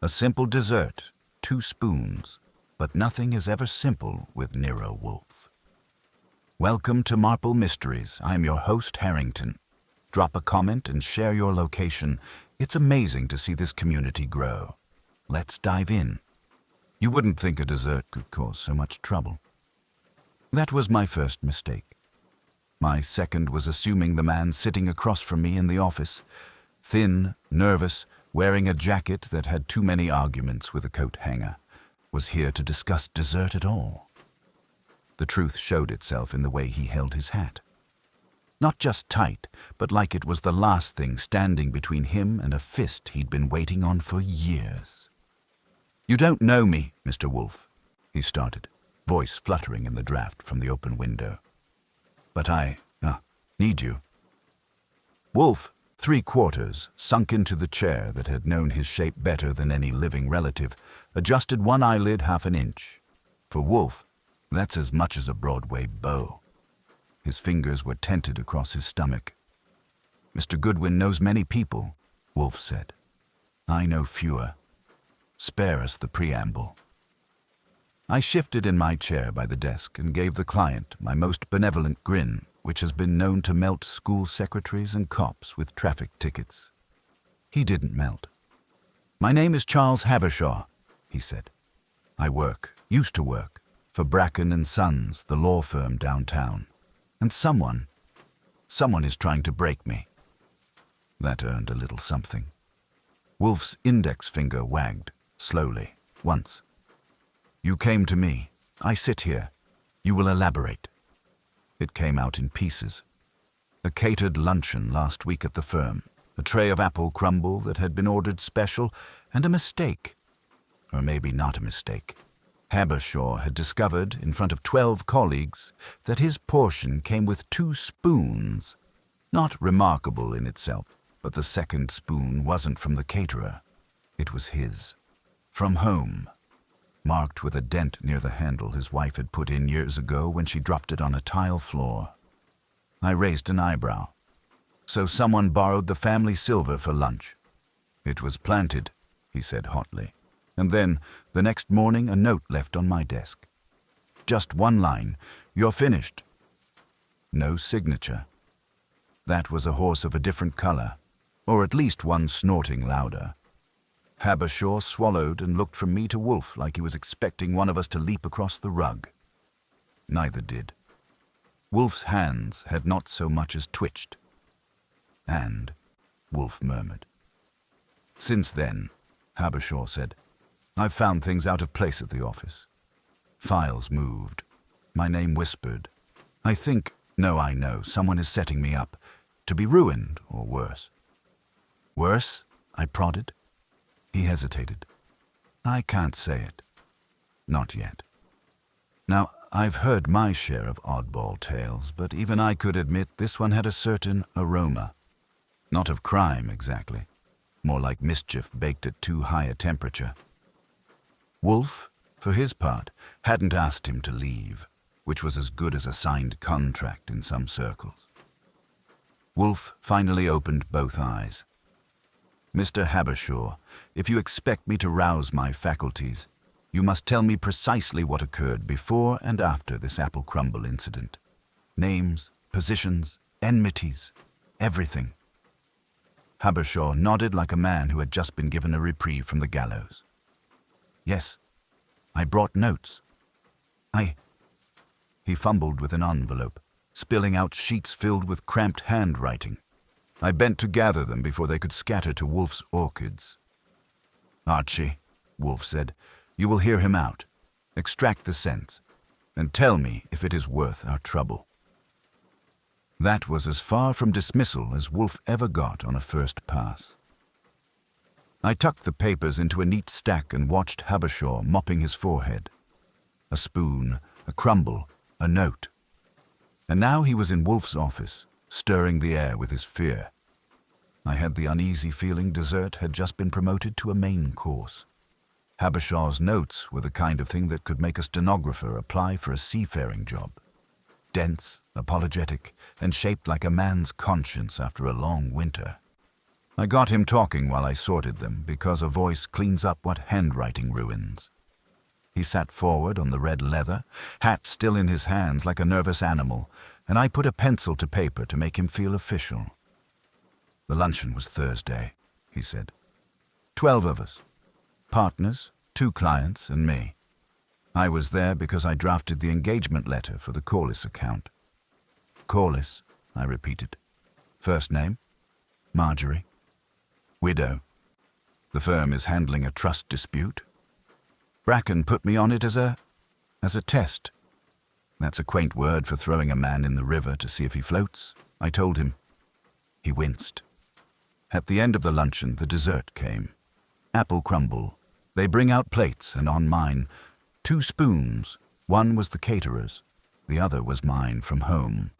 A simple dessert, 2 spoons, but nothing is ever simple with Nero Wolfe. Welcome to Marple Mysteries. I'm your host, Harrington. Drop a comment and share your location. It's amazing to see this community grow. Let's dive in. You wouldn't think a dessert could cause so much trouble. That was my first mistake. My second was assuming the man sitting across from me in the office, thin, nervous, wearing a jacket that had too many arguments with a coat hanger, was here to discuss dessert at all. The truth showed itself in the way he held his hat. Not just tight, but like it was the last thing standing between him and a fist he'd been waiting on for years. "You don't know me, Mr. Wolfe," he started, voice fluttering in the draft from the open window. "But I need you." Wolfe, 3/4, sunk into the chair that had known his shape better than any living relative, adjusted one eyelid 1/2 inch. For Wolfe, that's as much as a Broadway beau. His fingers were tented across his stomach. "Mr. Goodwin knows many people," Wolfe said. "I know fewer. Spare us the preamble." I shifted in my chair by the desk and gave the client my most benevolent grin, which has been known to melt school secretaries and cops with traffic tickets. He didn't melt. "My name is Charles Habershaw," he said. "I used to work, for Bracken and Sons, the law firm downtown. And someone is trying to break me." That earned a little something. Wolfe's index finger wagged, slowly, once. "You came to me. I sit here. You will elaborate." It came out in pieces. A catered luncheon last week at the firm, a tray of apple crumble that had been ordered special, and a mistake. Or maybe not a mistake. Habershaw had discovered, in front of 12 colleagues, that his portion came with 2 spoons. Not remarkable in itself, but the second spoon wasn't from the caterer. It was his. From home. Marked with a dent near the handle his wife had put in years ago when she dropped it on a tile floor. I raised an eyebrow. "So someone borrowed the family silver for lunch." "It was planted," he said hotly. And then, the next morning, a note left on my desk. Just one line, "You're finished." No signature. That was a horse of a different color, or at least one snorting louder. Habershaw swallowed and looked from me to Wolfe like he was expecting one of us to leap across the rug. Neither did. Wolfe's hands had not so much as twitched. "And," Wolfe murmured. "Since then," Habershaw said, "I've found things out of place at the office. Files moved. My name whispered. I know, someone is setting me up, to be ruined or worse." "Worse?" I prodded. He hesitated. "I can't say it. Not yet. Now, I've heard my share of oddball tales, but even I could admit this one had a certain aroma. Not of crime, exactly. More like mischief baked at too high a temperature." Wolfe, for his part, hadn't asked him to leave, which was as good as a signed contract in some circles. Wolfe finally opened both eyes. "Mr. Habershaw, if you expect me to rouse my faculties, you must tell me precisely what occurred before and after this apple crumble incident. Names, positions, enmities, everything." Habershaw nodded like a man who had just been given a reprieve from the gallows. "Yes, I brought notes. He fumbled with an envelope, spilling out sheets filled with cramped handwriting. I bent to gather them before they could scatter to Wolfe's orchids. "Archie," Wolfe said, "you will hear him out. Extract the sense, and tell me if it is worth our trouble." That was as far from dismissal as Wolfe ever got on a first pass. I tucked the papers into a neat stack and watched Habershaw mopping his forehead. A spoon, a crumble, a note. And now he was in Wolfe's office, stirring the air with his fear. I had the uneasy feeling dessert had just been promoted to a main course. Habershaw's notes were the kind of thing that could make a stenographer apply for a seafaring job. Dense, apologetic, and shaped like a man's conscience after a long winter. I got him talking while I sorted them, because a voice cleans up what handwriting ruins. He sat forward on the red leather, hat still in his hands like a nervous animal, and I put a pencil to paper to make him feel official. The luncheon was Thursday, he said. 12 of us. Partners, 2 clients, and me. I was there because I drafted the engagement letter for the Corliss account. Corliss, I repeated. First name? Marjorie. Widow. The firm is handling a trust dispute. Bracken put me on it as a test. That's a quaint word for throwing a man in the river to see if he floats, I told him. He winced. At the end of the luncheon, the dessert came. Apple crumble. They bring out plates, and on mine, 2 spoons. One was the caterer's. The other was mine from home.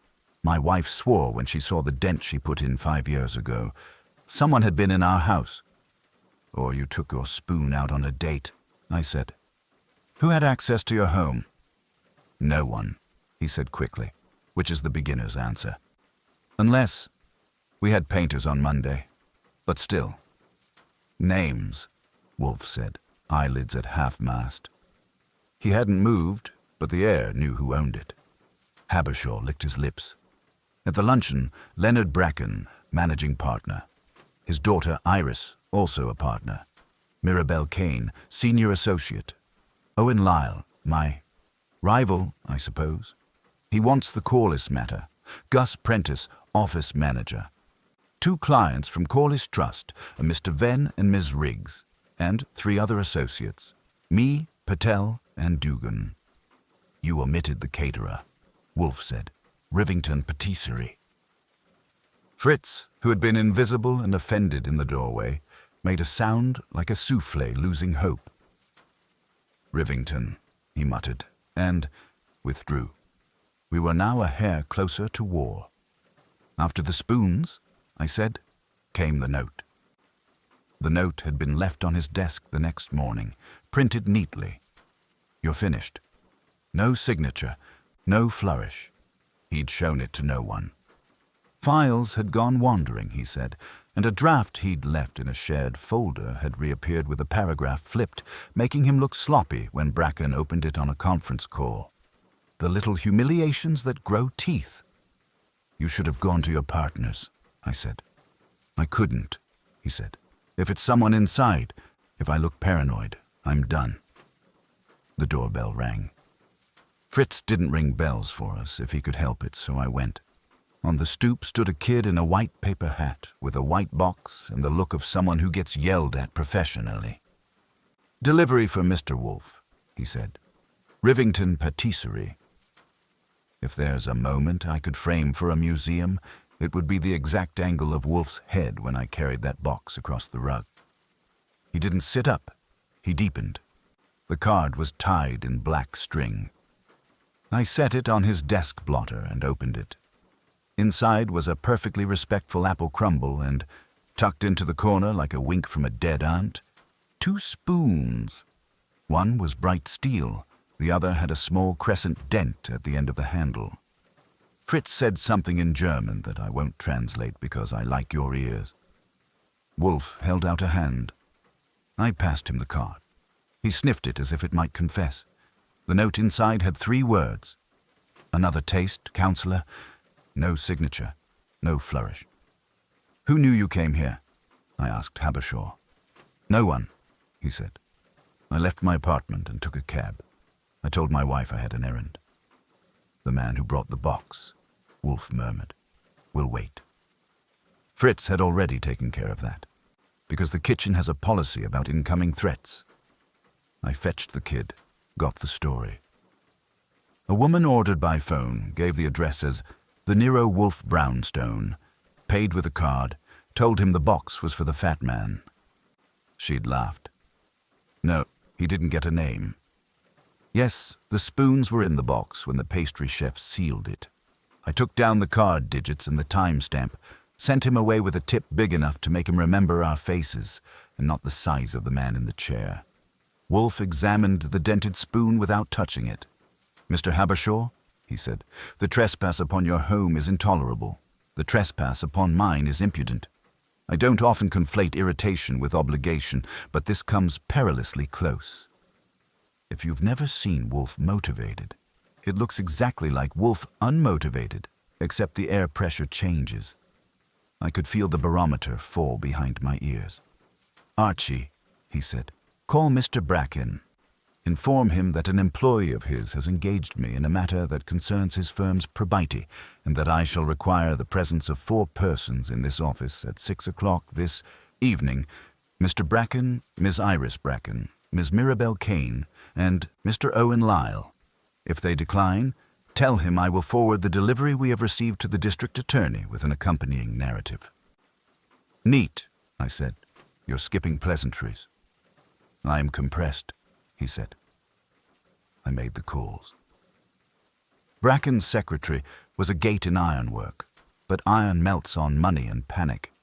My wife swore when she saw the dent she put in 5 years ago. Someone had been in our house. Or you took your spoon out on a date, I said. Who had access to your home? No one, he said quickly, which is the beginner's answer. Unless we had painters on Monday, but still. Names, Wolfe said, eyelids at half-mast. He hadn't moved, but the air knew who owned it. Habershaw licked his lips. At the luncheon, Leonard Bracken, managing partner. His daughter Iris, also a partner. Mirabelle Kane, senior associate. Owen Lyle, my rival, I suppose. He wants the Corliss matter. Gus Prentice, office manager. 2 clients from Corliss Trust, a Mr. Venn and Ms. Riggs, and 3 other associates. Me, Patel, and Dugan. You omitted the caterer, Wolfe said. Rivington Patisserie. Fritz, who had been invisible and offended in the doorway, made a sound like a souffle losing hope. Rivington, he muttered, and withdrew. We were now a hair closer to war. After the spoons, I said, came the note. The note had been left on his desk the next morning, printed neatly. You're finished. No signature, no flourish. He'd shown it to no one. Files had gone wandering, he said, and a draft he'd left in a shared folder had reappeared with a paragraph flipped, making him look sloppy when Bracken opened it on a conference call. The little humiliations that grow teeth. You should have gone to your partners, I said. I couldn't, he said. If it's someone inside, if I look paranoid, I'm done. The doorbell rang. Fritz didn't ring bells for us if he could help it, so I went. On the stoop stood a kid in a white paper hat with a white box and the look of someone who gets yelled at professionally. Delivery for Mr. Wolfe, he said. Rivington Patisserie. If there's a moment I could frame for a museum, it would be the exact angle of Wolfe's head when I carried that box across the rug. He didn't sit up. He deepened. The card was tied in black string. I set it on his desk blotter and opened it. Inside was a perfectly respectful apple crumble and, tucked into the corner like a wink from a dead aunt, 2 spoons. One was bright steel. The other had a small crescent dent at the end of the handle. Fritz said something in German that I won't translate because I like your ears. Wolfe held out a hand. I passed him the card. He sniffed it as if it might confess. The note inside had 3 words. Another taste, counselor. No signature. No flourish. Who knew you came here? I asked Habershaw. No one, he said. I left my apartment and took a cab. I told my wife I had an errand. The man who brought the box, Wolfe murmured, will wait. Fritz had already taken care of that, because the kitchen has a policy about incoming threats. I fetched the kid, got the story. A woman ordered by phone gave the address as the Nero Wolfe brownstone, paid with a card, told him the box was for the fat man. She'd laughed. No, he didn't get a name. Yes, the spoons were in the box when the pastry chef sealed it. I took down the card digits and the timestamp, sent him away with a tip big enough to make him remember our faces and not the size of the man in the chair. Wolfe examined the dented spoon without touching it. Mr. Habershaw, he said, the trespass upon your home is intolerable. The trespass upon mine is impudent. I don't often conflate irritation with obligation, but this comes perilously close. If you've never seen Wolfe motivated, it looks exactly like Wolfe unmotivated, except the air pressure changes. I could feel the barometer fall behind my ears. "Archie," he said, "call Mr. Bracken. Inform him that an employee of his has engaged me in a matter that concerns his firm's probity, and that I shall require the presence of 4 persons in this office at 6 o'clock this evening: Mr. Bracken, Miss Iris Bracken, Miss Mirabel Kane, and Mr. Owen Lyle. If they decline, tell him I will forward the delivery we have received to the district attorney with an accompanying narrative." "Neat," I said. "You're skipping pleasantries." "I'm compressed," he said. I made the calls. Bracken's secretary was a gate in ironwork, but iron melts on money and panic.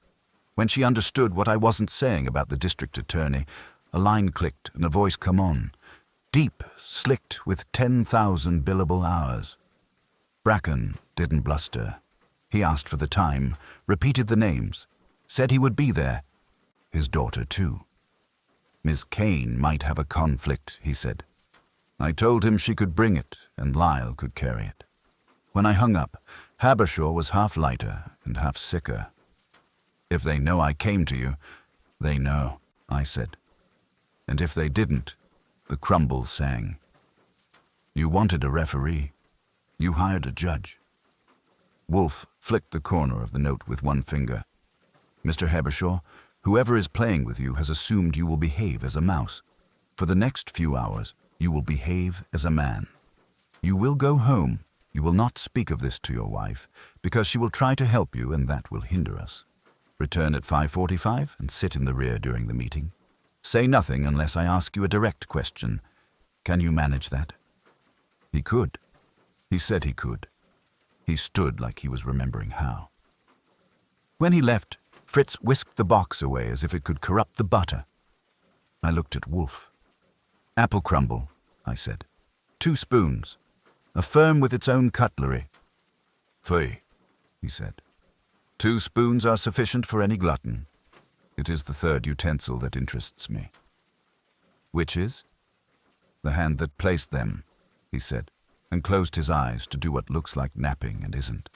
When she understood what I wasn't saying about the district attorney, a line clicked and a voice come on, deep, slicked with 10,000 billable hours. Bracken didn't bluster. He asked for the time, repeated the names, said he would be there. His daughter, too. Miss Kane might have a conflict, he said. I told him she could bring it and Lyle could carry it. When I hung up, Habershaw was half lighter and half sicker. "If they know I came to you, they know," I said. And if they didn't, the Crumble sang. "You wanted a referee. You hired a judge." Wolfe flicked the corner of the note with one finger. "Mr. Habershaw, whoever is playing with you has assumed you will behave as a mouse. For the next few hours, you will behave as a man. You will go home. You will not speak of this to your wife, because she will try to help you and that will hinder us. Return at 5:45 and sit in the rear during the meeting. Say nothing unless I ask you a direct question. Can you manage that?" He could. He said he could. He stood like he was remembering how. When he left, Fritz whisked the box away as if it could corrupt the butter. I looked at Wolfe. "Apple crumble," I said. 2 spoons. A firm with its own cutlery." "Fui," he said. 2 spoons are sufficient for any glutton. It is the 3rd utensil that interests me." "Which is?" "The hand that placed them," he said, and closed his eyes to do what looks like napping and isn't.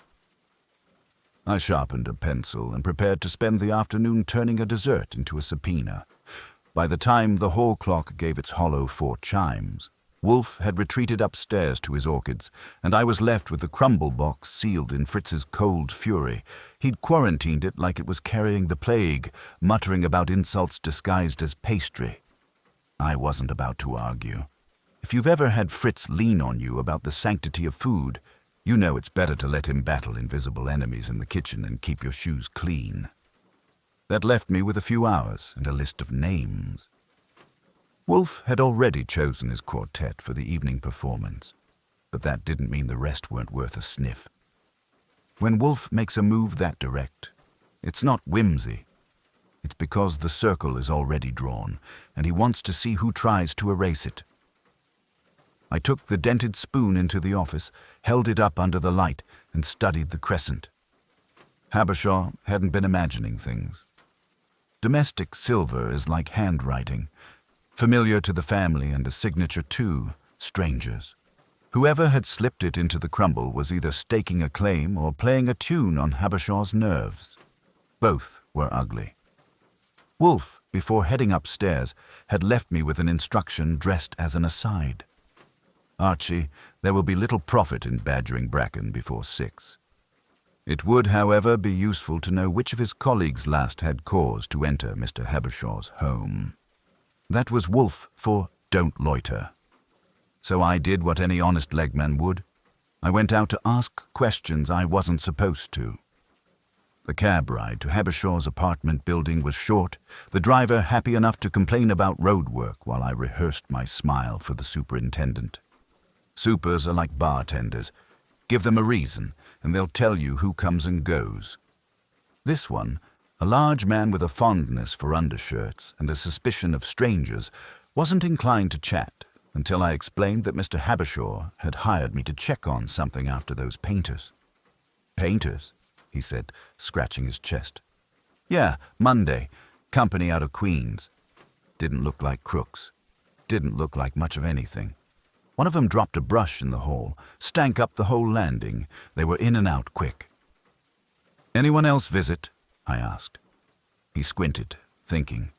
I sharpened a pencil and prepared to spend the afternoon turning a dessert into a subpoena. By the time the hall clock gave its hollow 4 chimes, Wolfe had retreated upstairs to his orchids, and I was left with the Crumble box sealed in Fritz's cold fury. He'd quarantined it like it was carrying the plague, muttering about insults disguised as pastry. I wasn't about to argue. If you've ever had Fritz lean on you about the sanctity of food, you know it's better to let him battle invisible enemies in the kitchen and keep your shoes clean. That left me with a few hours and a list of names. Wolfe had already chosen his quartet for the evening performance, but that didn't mean the rest weren't worth a sniff. When Wolfe makes a move that direct, it's not whimsy. It's because the circle is already drawn, and he wants to see who tries to erase it. I took the dented spoon into the office, held it up under the light, and studied the crescent. Habershaw hadn't been imagining things. Domestic silver is like handwriting, familiar to the family and a signature to strangers. Whoever had slipped it into the Crumble was either staking a claim or playing a tune on Habershaw's nerves. Both were ugly. Wolfe, before heading upstairs, had left me with an instruction dressed as an aside. "Archie, there will be little profit in badgering Bracken before 6. It would, however, be useful to know which of his colleagues last had cause to enter Mr. Habershaw's home." That was Wolfe for "don't loiter." So I did what any honest legman would. I went out to ask questions I wasn't supposed to. The cab ride to Habershaw's apartment building was short, the driver happy enough to complain about road work while I rehearsed my smile for the superintendent. Supers are like bartenders. Give them a reason, and they'll tell you who comes and goes. This one, a large man with a fondness for undershirts and a suspicion of strangers, wasn't inclined to chat until I explained that Mr. Habershaw had hired me to check on something after those painters. "Painters?" he said, scratching his chest. Yeah, Monday. Company out of Queens. Didn't look like crooks. Didn't look like much of anything. One of them dropped a brush in the hall, stank up the whole landing. They were in and out quick. Anyone else visit? I asked. He squinted, thinking.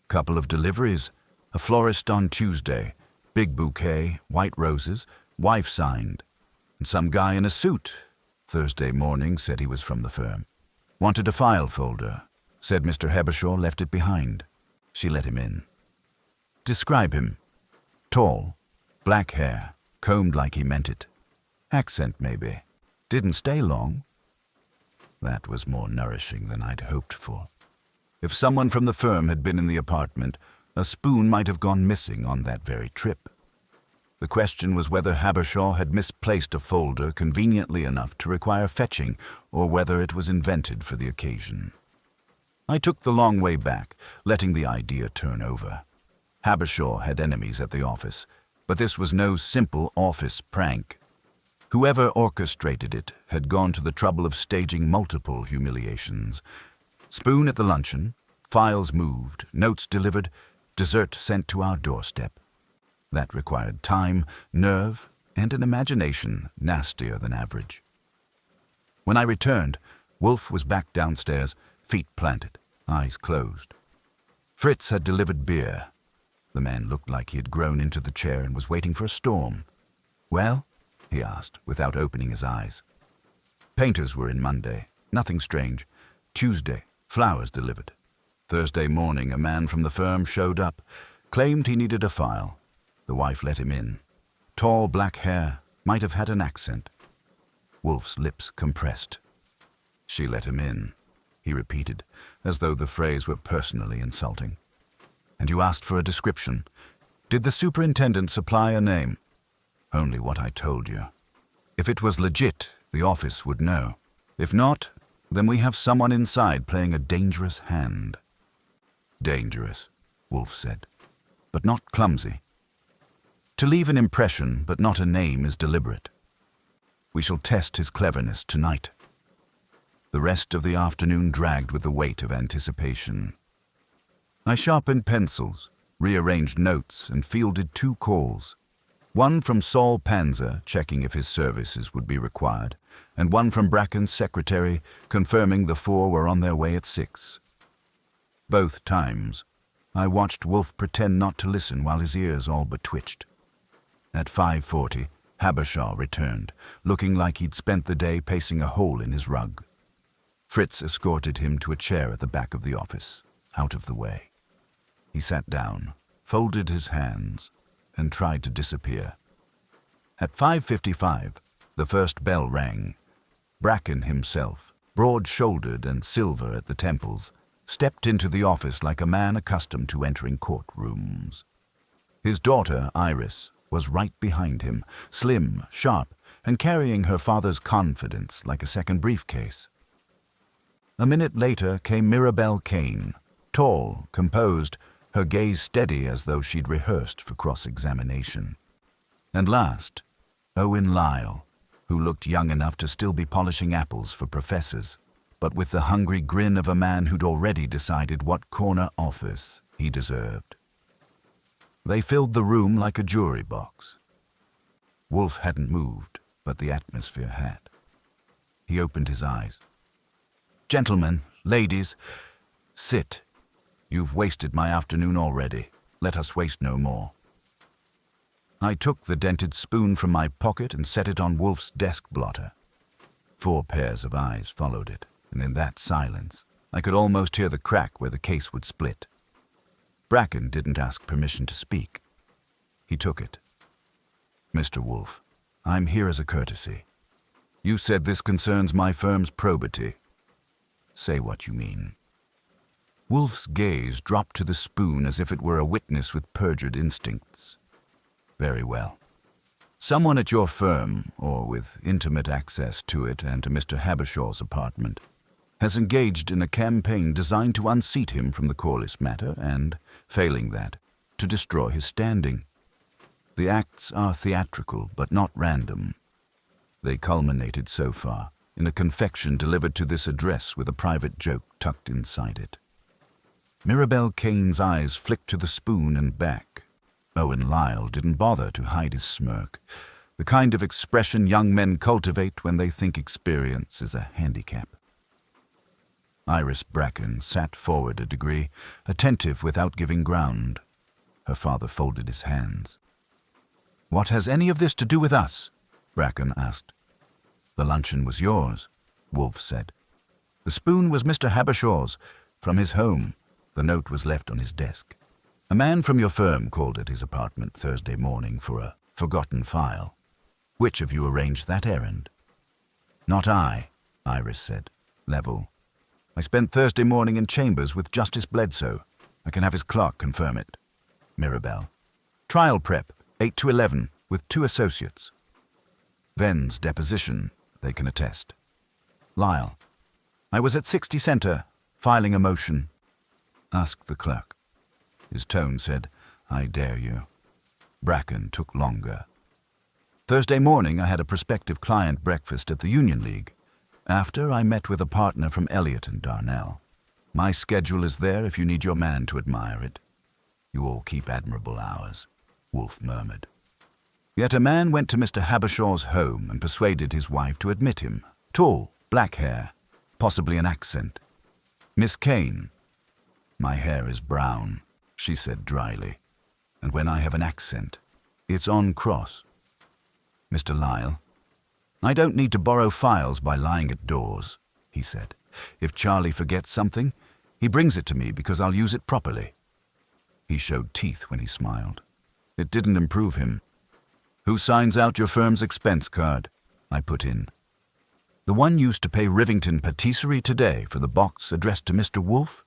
Couple of deliveries. A florist on Tuesday. Big bouquet, white roses, wife signed. And some guy in a suit. Thursday morning said he was from the firm. Wanted a file folder. Said Mr. Hebershaw left it behind. She let him in. Describe him. Tall. Black hair. Combed like he meant it. Accent, maybe. Didn't stay long. That was more nourishing than I'd hoped for. If someone from the firm had been in the apartment, a spoon might have gone missing on that very trip. The question was whether Habershaw had misplaced a folder conveniently enough to require fetching, or whether it was invented for the occasion. I took the long way back, letting the idea turn over. Habershaw had enemies at the office, but this was no simple office prank. Whoever orchestrated it had gone to the trouble of staging multiple humiliations. Spoon at the luncheon, files moved, notes delivered, dessert sent to our doorstep. That required time, nerve, and an imagination nastier than average. When I returned, Wolfe was back downstairs, feet planted, eyes closed. Fritz had delivered beer. The man looked like he had grown into the chair and was waiting for a storm. Well? He asked, without opening his eyes. Painters were in Monday. Nothing strange. Tuesday, flowers delivered. Thursday morning, a man from the firm showed up, claimed he needed a file. The wife let him in. Tall black hair, might have had an accent. Wolfe's lips compressed. She let him in, he repeated, as though the phrase were personally insulting. And you asked for a description. Did the superintendent supply a name? Only what I told you. If it was legit, the office would know. If not, then we have someone inside playing a dangerous hand. Dangerous, Wolfe said, but not clumsy. To leave an impression but not a name is deliberate. We shall test his cleverness tonight. The rest of the afternoon dragged with the weight of anticipation. I sharpened pencils, rearranged notes, and fielded 2 calls. One from Saul Panzer, checking if his services would be required, and one from Bracken's secretary, confirming the 4 were on their way at 6. Both times, I watched Wolfe pretend not to listen while his ears all but twitched. At 5:40, Habershaw returned, looking like he'd spent the day pacing a hole in his rug. Fritz escorted him to a chair at the back of the office, out of the way. He sat down, folded his hands, and tried to disappear. At 5:55, the first bell rang. Bracken himself, broad-shouldered and silver at the temples, stepped into the office like a man accustomed to entering courtrooms. His daughter, Iris, was right behind him, slim, sharp, and carrying her father's confidence like a second briefcase. A minute later came Mirabelle Kane, tall, composed, her gaze steady as though she'd rehearsed for cross-examination. And last, Owen Lyle, who looked young enough to still be polishing apples for professors, but with the hungry grin of a man who'd already decided what corner office he deserved. They filled the room like a jury box. Wolfe hadn't moved, but the atmosphere had. He opened his eyes. Gentlemen, ladies, sit. You've wasted my afternoon already. Let us waste no more. I took the dented spoon from my pocket and set it on Wolfe's desk blotter. 4 pairs of eyes followed it, and in that silence, I could almost hear the crack where the case would split. Bracken didn't ask permission to speak. He took it. Mr. Wolfe, I'm here as a courtesy. You said this concerns my firm's probity. Say what you mean. Wolfe's gaze dropped to the spoon as if it were a witness with perjured instincts. Very well. Someone at your firm, or with intimate access to it and to Mr. Habershaw's apartment, has engaged in a campaign designed to unseat him from the Corliss matter and, failing that, to destroy his standing. The acts are theatrical but not random. They culminated so far, in a confection delivered to this address with a private joke tucked inside it. Mirabel Kane's eyes flicked to the spoon and back. Owen Lyle didn't bother to hide his smirk, the kind of expression young men cultivate when they think experience is a handicap. Iris Bracken sat forward a degree, attentive without giving ground. Her father folded his hands. "What has any of this to do with us?" Bracken asked. "The luncheon was yours," Wolfe said. "The spoon was Mr. Habershaw's, from his home. The note was left on his desk. A man from your firm called at his apartment Thursday morning for a forgotten file. Which of you arranged that errand?" "Not I," Iris said, level. "I spent Thursday morning in chambers with Justice Bledsoe. I can have his clerk confirm it." Mirabel. "Trial prep, 8 to 11, with 2 associates. Venn's deposition, they can attest." Lyle. "I was at 60 Center, filing a motion." "Ask the clerk." His tone said, "I dare you." Bracken took longer. "Thursday morning I had a prospective client breakfast at the Union League. After, I met with a partner from Elliott and Darnell. My schedule is there if you need your man to admire it." "You all keep admirable hours," Wolfe murmured. "Yet a man went to Mr. Habershaw's home and persuaded his wife to admit him. Tall, black hair, possibly an accent. Miss Kane." "My hair is brown," she said dryly. "And when I have an accent, it's on cross." Mr. Lyle. "I don't need to borrow files by lying at doors," he said. "If Charlie forgets something, he brings it to me because I'll use it properly." He showed teeth when he smiled. It didn't improve him. "Who signs out your firm's expense card?" I put in. "The one used to pay Rivington Patisserie today for the box addressed to Mr. Wolfe?"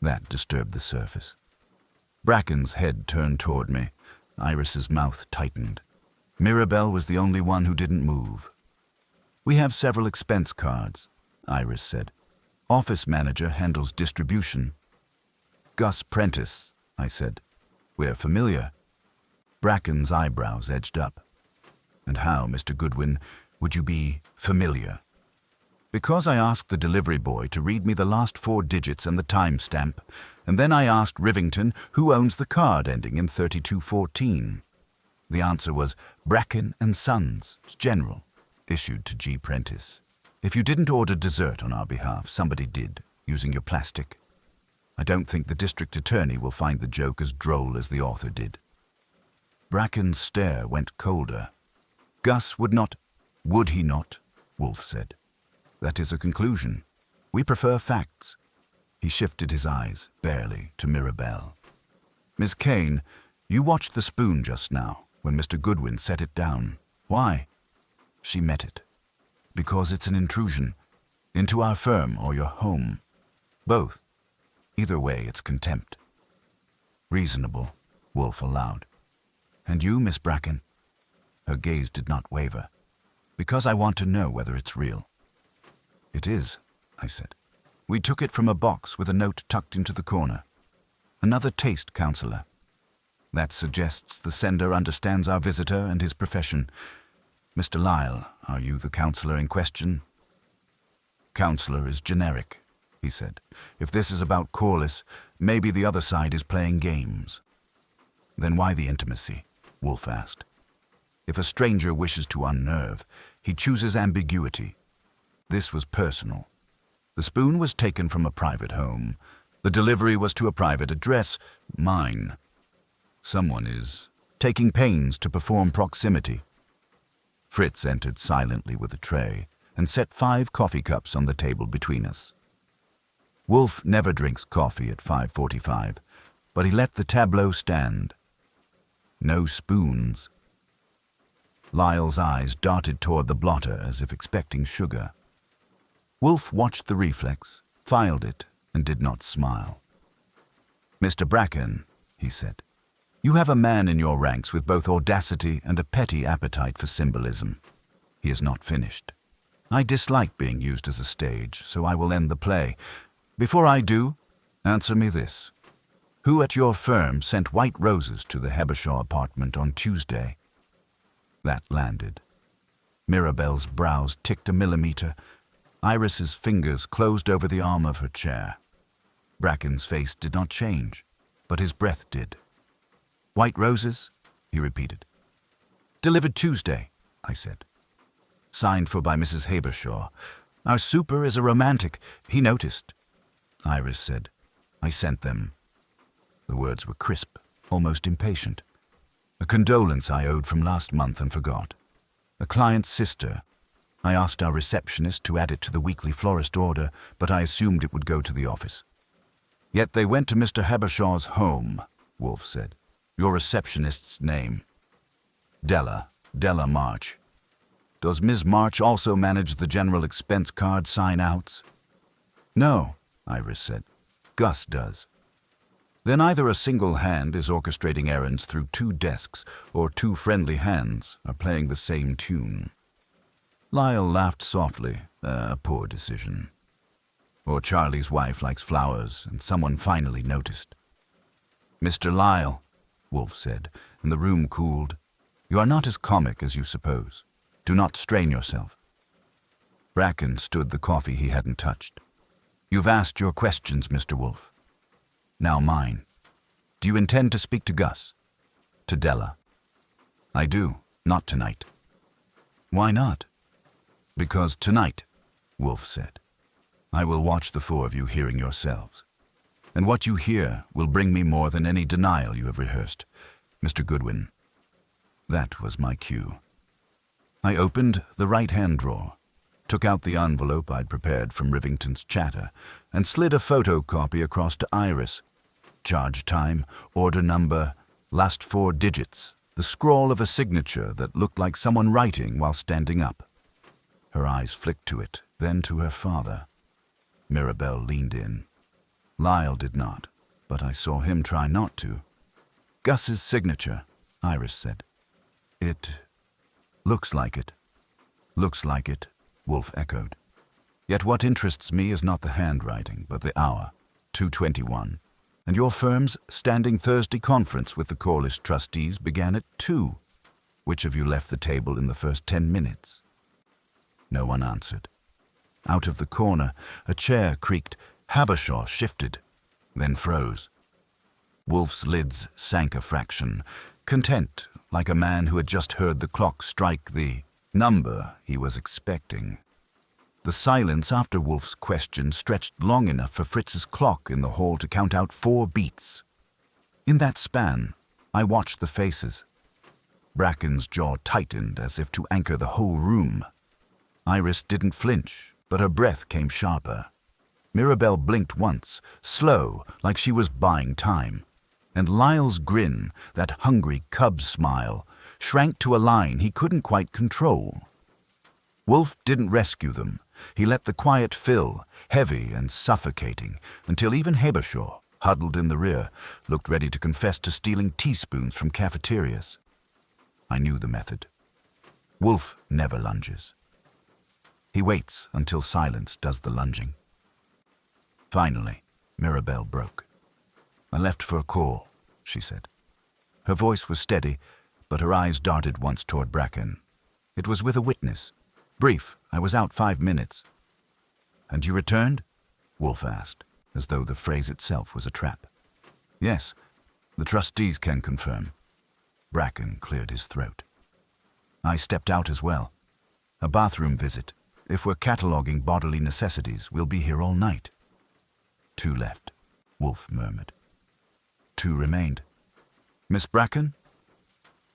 That disturbed the surface. Bracken's head turned toward me. Iris's mouth tightened. Mirabel was the only one who didn't move. "We have several expense cards," Iris said. "Office manager handles distribution." "Gus Prentice," I said. "We're familiar." Bracken's eyebrows edged up. "And how, Mr. Goodwin, would you be familiar?" "Because I asked the delivery boy to read me the last 4 digits and the timestamp, and then I asked Rivington who owns the card ending in 3214. The answer was Bracken and Sons, General, issued to G. Prentice. If you didn't order dessert on our behalf, somebody did, using your plastic. I don't think the district attorney will find the joke as droll as the author did." Bracken's stare went colder. "Gus would not—" "Would he not?" Wolfe said. "That is a conclusion. We prefer facts." He shifted his eyes, barely, to Mirabel. "Miss Kane, you watched the spoon just now, when Mr. Goodwin set it down. Why?" She met it. "Because it's an intrusion. Into our firm or your home. Both. Either way, it's contempt." "Reasonable," Wolfe allowed. "And you, Miss Bracken?" Her gaze did not waver. "Because I want to know whether it's real." "It is," I said. "We took it from a box with a note tucked into the corner. Another taste counselor. That suggests the sender understands our visitor and his profession. Mr. Lyle, are you the counselor in question?" "Counselor is generic," he said. "If this is about Corliss, maybe the other side is playing games." "Then why the intimacy?" Wolfe asked. "If a stranger wishes to unnerve, he chooses ambiguity. This was personal. The spoon was taken from a private home. The delivery was to a private address, mine. Someone is taking pains to perform proximity." Fritz entered silently with a tray and set 5 coffee cups on the table between us. Wolfe never drinks coffee at 5:45, but he let the tableau stand. No spoons. Lyle's eyes darted toward the blotter as if expecting sugar. Wolfe watched the reflex, filed it, and did not smile. "Mr. Bracken," he said, "you have a man in your ranks with both audacity and a petty appetite for symbolism. He is not finished. I dislike being used as a stage, so I will end the play. Before I do, answer me this. Who at your firm sent white roses to the Habershaw apartment on Tuesday?" That landed. Mirabelle's brows ticked a millimeter. Iris's fingers closed over the arm of her chair. Bracken's face did not change, but his breath did. "White roses?" he repeated. "Delivered Tuesday," I said. "Signed for by Mrs. Habershaw. Our super is a romantic. He noticed." Iris said, "I sent them." The words were crisp, almost impatient. A condolence I owed from last month and forgot. A client's sister. I asked our receptionist to add it to the weekly florist order, but I assumed it would go to the office. "Yet they went to Mr. Habershaw's home," Wolfe said. "Your receptionist's name?" Della March. "Does Ms. March also manage the general expense card sign-outs?" "No," Iris said. "Gus does." Then either a single hand is orchestrating errands through two desks, or two friendly hands are playing the same tune. Lyle laughed softly. A poor decision. Or Charlie's wife likes flowers, and someone finally noticed. "Mr. Lyle," Wolfe said, and the room cooled. "You are not as comic as you suppose. Do not strain yourself." Bracken stood the coffee he hadn't touched. "You've asked your questions, Mr. Wolfe. Now mine. Do you intend to speak to Gus?" "To Della." "I do, not tonight." "Why not?" "Because tonight," Wolfe said, "I will watch the four of you hearing yourselves. And what you hear will bring me more than any denial you have rehearsed, Mr. Goodwin." That was my cue. I opened the right-hand drawer, took out the envelope I'd prepared from Rivington's chatter, and slid a photocopy across to Iris. Charge time, order number, last 4 digits, the scrawl of a signature that looked like someone writing while standing up. Her eyes flicked to it, then to her father. Mirabelle leaned in. Lyle did not, but I saw him try not to. "Gus's signature," Iris said. "It looks like it." "Looks like it," Wolfe echoed. "Yet what interests me is not the handwriting, but the hour, 2:21. And your firm's standing Thursday conference with the Corliss trustees began at 2. Which of you left the table in the first 10 minutes? No one answered. Out of the corner, a chair creaked. Habershaw shifted, then froze. Wolfe's lids sank a fraction, content, like a man who had just heard the clock strike the number he was expecting. The silence after Wolfe's question stretched long enough for Fritz's clock in the hall to count out 4 beats. In that span, I watched the faces. Bracken's jaw tightened as if to anchor the whole room. Iris didn't flinch, but her breath came sharper. Mirabelle blinked once, slow, like she was buying time. And Lyle's grin, that hungry cub smile, shrank to a line he couldn't quite control. Wolfe didn't rescue them. He let the quiet fill, heavy and suffocating, until even Habershaw, huddled in the rear, looked ready to confess to stealing teaspoons from cafeterias. I knew the method. Wolfe never lunges. He waits until silence does the lunging. Finally, Mirabelle broke. "I left for a call," she said. Her voice was steady, but her eyes darted once toward Bracken. "It was with a witness. Brief. I was out 5 minutes." "And you returned?" Wolfe asked, as though the phrase itself was a trap. "Yes, the trustees can confirm." Bracken cleared his throat. "I stepped out as well. A bathroom visit. If we're cataloging bodily necessities, we'll be here all night." 2 left, Wolfe murmured. 2 remained. "Miss Bracken?"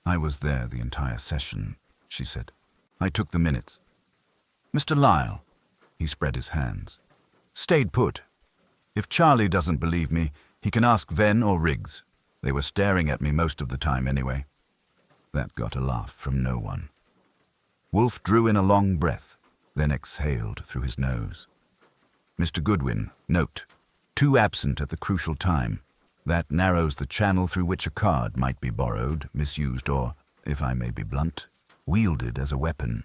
"I was there the entire session," she said. "I took the minutes." "Mr. Lyle," he spread his hands. "Stayed put. If Charlie doesn't believe me, he can ask Venn or Riggs. They were staring at me most of the time anyway." That got a laugh from no one. Wolfe drew in a long breath, then exhaled through his nose. "Mr. Goodwin, note, 2 absent at the crucial time. That narrows the channel through which a card might be borrowed, misused, or, if I may be blunt, wielded as a weapon."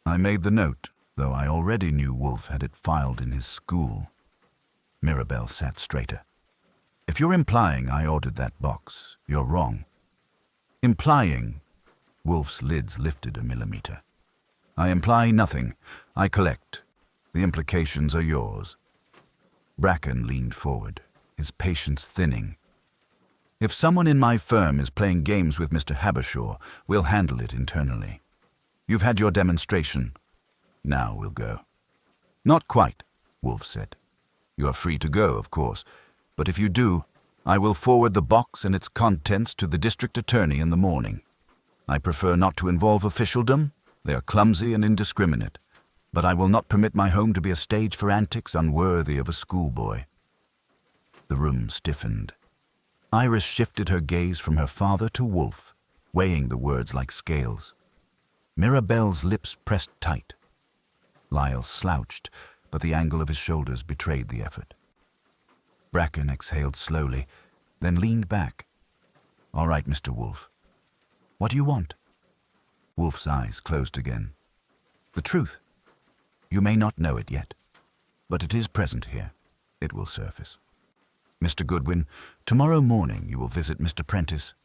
I made the note, though I already knew Wolfe had it filed in his school. Mirabelle sat straighter. "If you're implying I ordered that box, you're wrong." "Implying?" Wolfe's lids lifted a millimeter. I imply nothing. I collect. The implications are yours. Bracken leaned forward, his patience thinning. If someone in my firm is playing games with Mr. Habershaw, we'll handle it internally. You've had your demonstration. Now we'll go. Not quite, Wolfe said. You are free to go, of course, but if you do, I will forward the box and its contents to the district attorney in the morning. I prefer not to involve officialdom. They are clumsy and indiscriminate, but I will not permit my home to be a stage for antics unworthy of a schoolboy. The room stiffened. Iris shifted her gaze from her father to Wolfe, weighing the words like scales. Mirabelle's lips pressed tight. Lyle slouched, but the angle of his shoulders betrayed the effort. Bracken exhaled slowly, then leaned back. All right, Mr. Wolfe. What do you want? Wolfe's eyes closed again. The truth. You may not know it yet, but it is present here. It will surface. Mr. Goodwin, tomorrow morning you will visit Mr. Prentice.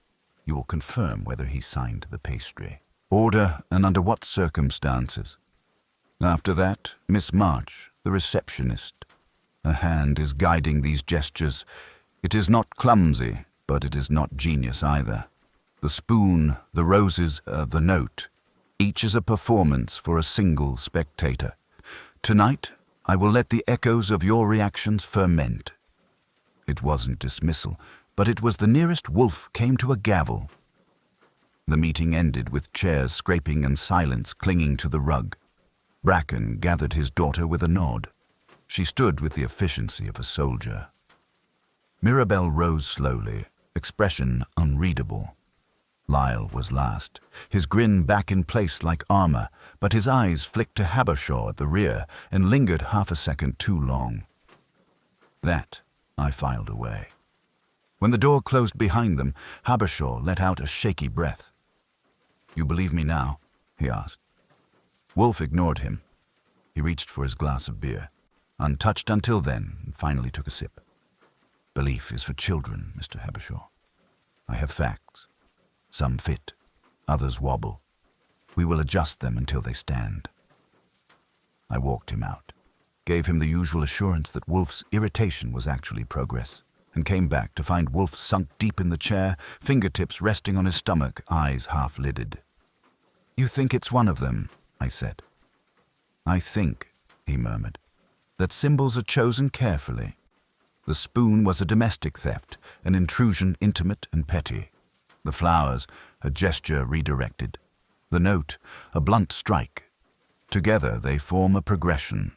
You will confirm whether he signed the pastry. Order and under what circumstances. After that, Miss March, the receptionist. A hand is guiding these gestures. It is not clumsy, but it is not genius either. The spoon, the roses, the note. Each is a performance for a single spectator. Tonight, I will let the echoes of your reactions ferment. It wasn't dismissal, but it was the nearest Wolfe came to a gavel. The meeting ended with chairs scraping and silence clinging to the rug. Bracken gathered his daughter with a nod. She stood with the efficiency of a soldier. Mirabelle rose slowly, expression unreadable. Lyle was last, his grin back in place like armor, but his eyes flicked to Habershaw at the rear and lingered half a second too long. That I filed away. When the door closed behind them, Habershaw let out a shaky breath. You believe me now? He asked. Wolfe ignored him. He reached for his glass of beer, untouched until then, and finally took a sip. Belief is for children, Mr. Habershaw. I have facts. Some fit, others wobble. We will adjust them until they stand. I walked him out, gave him the usual assurance that Wolfe's irritation was actually progress, and came back to find Wolfe sunk deep in the chair, fingertips resting on his stomach, eyes half-lidded. You think it's one of them, I said. I think, he murmured, that symbols are chosen carefully. The spoon was a domestic theft, an intrusion intimate and petty. The flowers, a gesture redirected. The note, a blunt strike. Together they form a progression.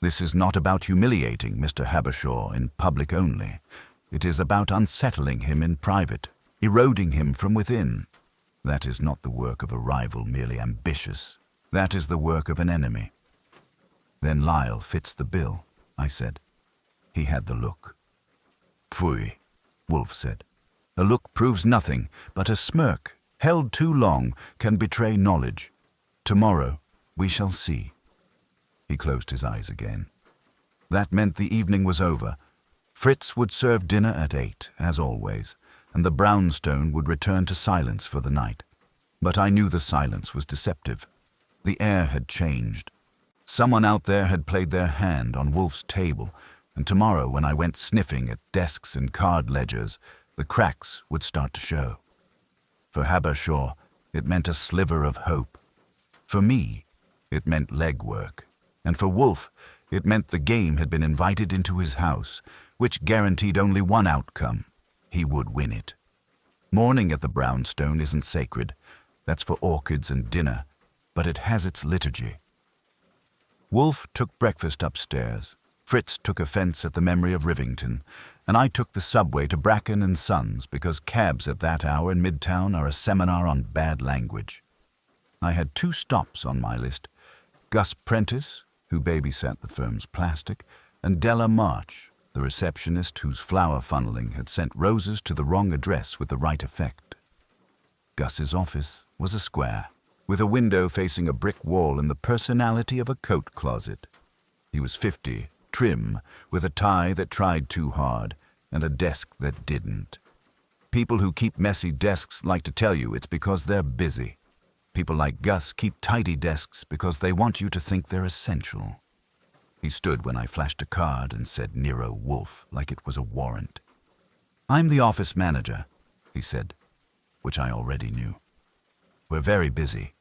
This is not about humiliating Mr. Habershaw in public only. It is about unsettling him in private, eroding him from within. That is not the work of a rival merely ambitious. That is the work of an enemy. Then Lyle fits the bill, I said. He had the look. Pfui, Wolfe said. A look proves nothing, but a smirk, held too long, can betray knowledge. Tomorrow we shall see. He closed his eyes again. That meant the evening was over. Fritz would serve dinner at 8, as always, and the brownstone would return to silence for the night. But I knew the silence was deceptive. The air had changed. Someone out there had played their hand on Wolfe's table, and tomorrow when I went sniffing at desks and card ledgers, the cracks would start to show. For Habershaw, it meant a sliver of hope. For me, it meant legwork. And for Wolfe, it meant the game had been invited into his house, which guaranteed only one outcome. He would win it. Morning at the brownstone isn't sacred. That's for orchids and dinner, but it has its liturgy. Wolfe took breakfast upstairs. Fritz took offense at the memory of Rivington, and I took the subway to Bracken and Sons because cabs at that hour in Midtown are a seminar on bad language. I had 2 stops on my list, Gus Prentice, who babysat the firm's plastic, and Della March, the receptionist whose flower funneling had sent roses to the wrong address with the right effect. Gus's office was a square, with a window facing a brick wall and the personality of a coat closet. He was 50, trim, with a tie that tried too hard, and a desk that didn't. People who keep messy desks like to tell you it's because they're busy. People like Gus keep tidy desks because they want you to think they're essential. He stood when I flashed a card and said Nero Wolfe like it was a warrant. I'm the office manager, he said, which I already knew. We're very busy.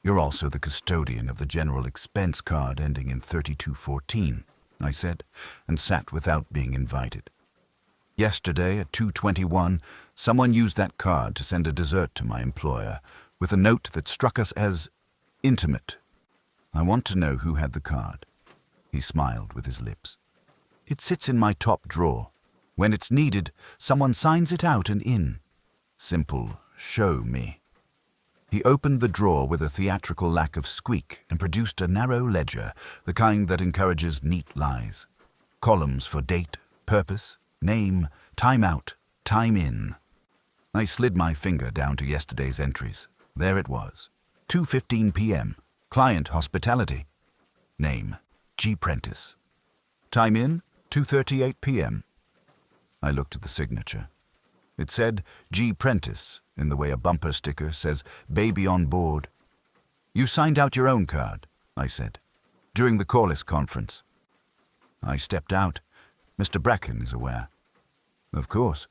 You're also the custodian of the general expense card ending in 3214, I said, and sat without being invited. Yesterday at 2:21, someone used that card to send a dessert to my employer with a note that struck us as intimate. I want to know who had the card. He smiled with his lips. It sits in my top drawer. When it's needed, someone signs it out and in. Simple, show me. He opened the drawer with a theatrical lack of squeak and produced a narrow ledger, the kind that encourages neat lies. Columns for date, purpose, name, time out, time in. I slid my finger down to yesterday's entries. There it was. 2:15 p.m. Client hospitality. Name, G. Prentice. Time in, 2:38 p.m. I looked at the signature. It said G. Prentice, in the way a bumper sticker says baby on board. You signed out your own card, I said, during the Corliss conference. I stepped out. Mr. Bracken is aware. Of course.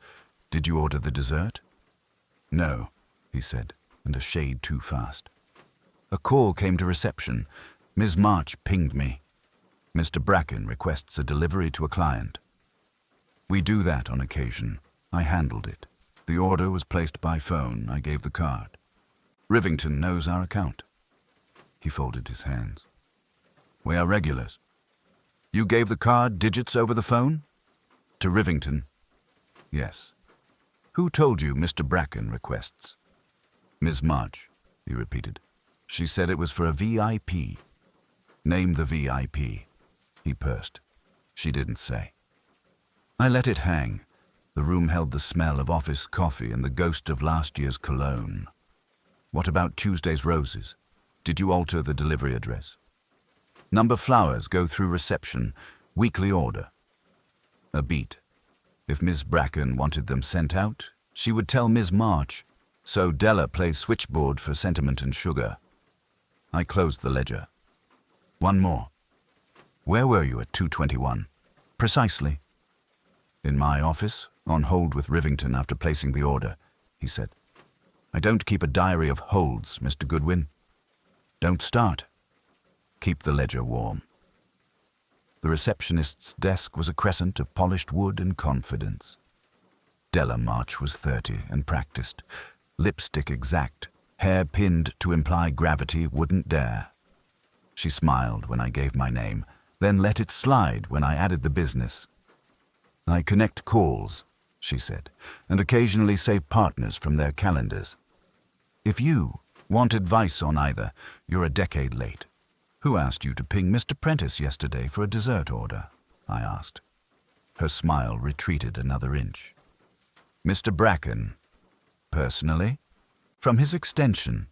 Did you order the dessert? No, he said, and a shade too fast. A call came to reception. Ms. March pinged me. Mr. Bracken requests a delivery to a client. We do that on occasion. I handled it. The order was placed by phone. I gave the card. Rivington knows our account. He folded his hands. We are regulars. You gave the card digits over the phone? To Rivington. Yes. Who told you Mr. Bracken requests? Ms. March, he repeated. She said it was for a VIP. Name the VIP, he pursed. She didn't say. I let it hang. The room held the smell of office coffee and the ghost of last year's cologne. What about Tuesday's roses? Did you alter the delivery address? Number flowers go through reception, weekly order. A beat. If Miss Bracken wanted them sent out, she would tell Ms. March, so Della plays switchboard for sentiment and sugar. I closed the ledger. One more. Where were you at 2:21? Precisely. In my office, on hold with Rivington after placing the order, he said. I don't keep a diary of holds, Mr. Goodwin. Don't start. Keep the ledger warm. The receptionist's desk was a crescent of polished wood and confidence. Della March was 30 and practiced. Lipstick exact, hair pinned to imply gravity wouldn't dare. She smiled when I gave my name, then let it slide when I added the business. I connect calls, she said, and occasionally save partners from their calendars. If you want advice on either, you're a decade late. Who asked you to ping Mr. Prentice yesterday for a dessert order? I asked. Her smile retreated another inch. Mr. Bracken. Personally? From his extension.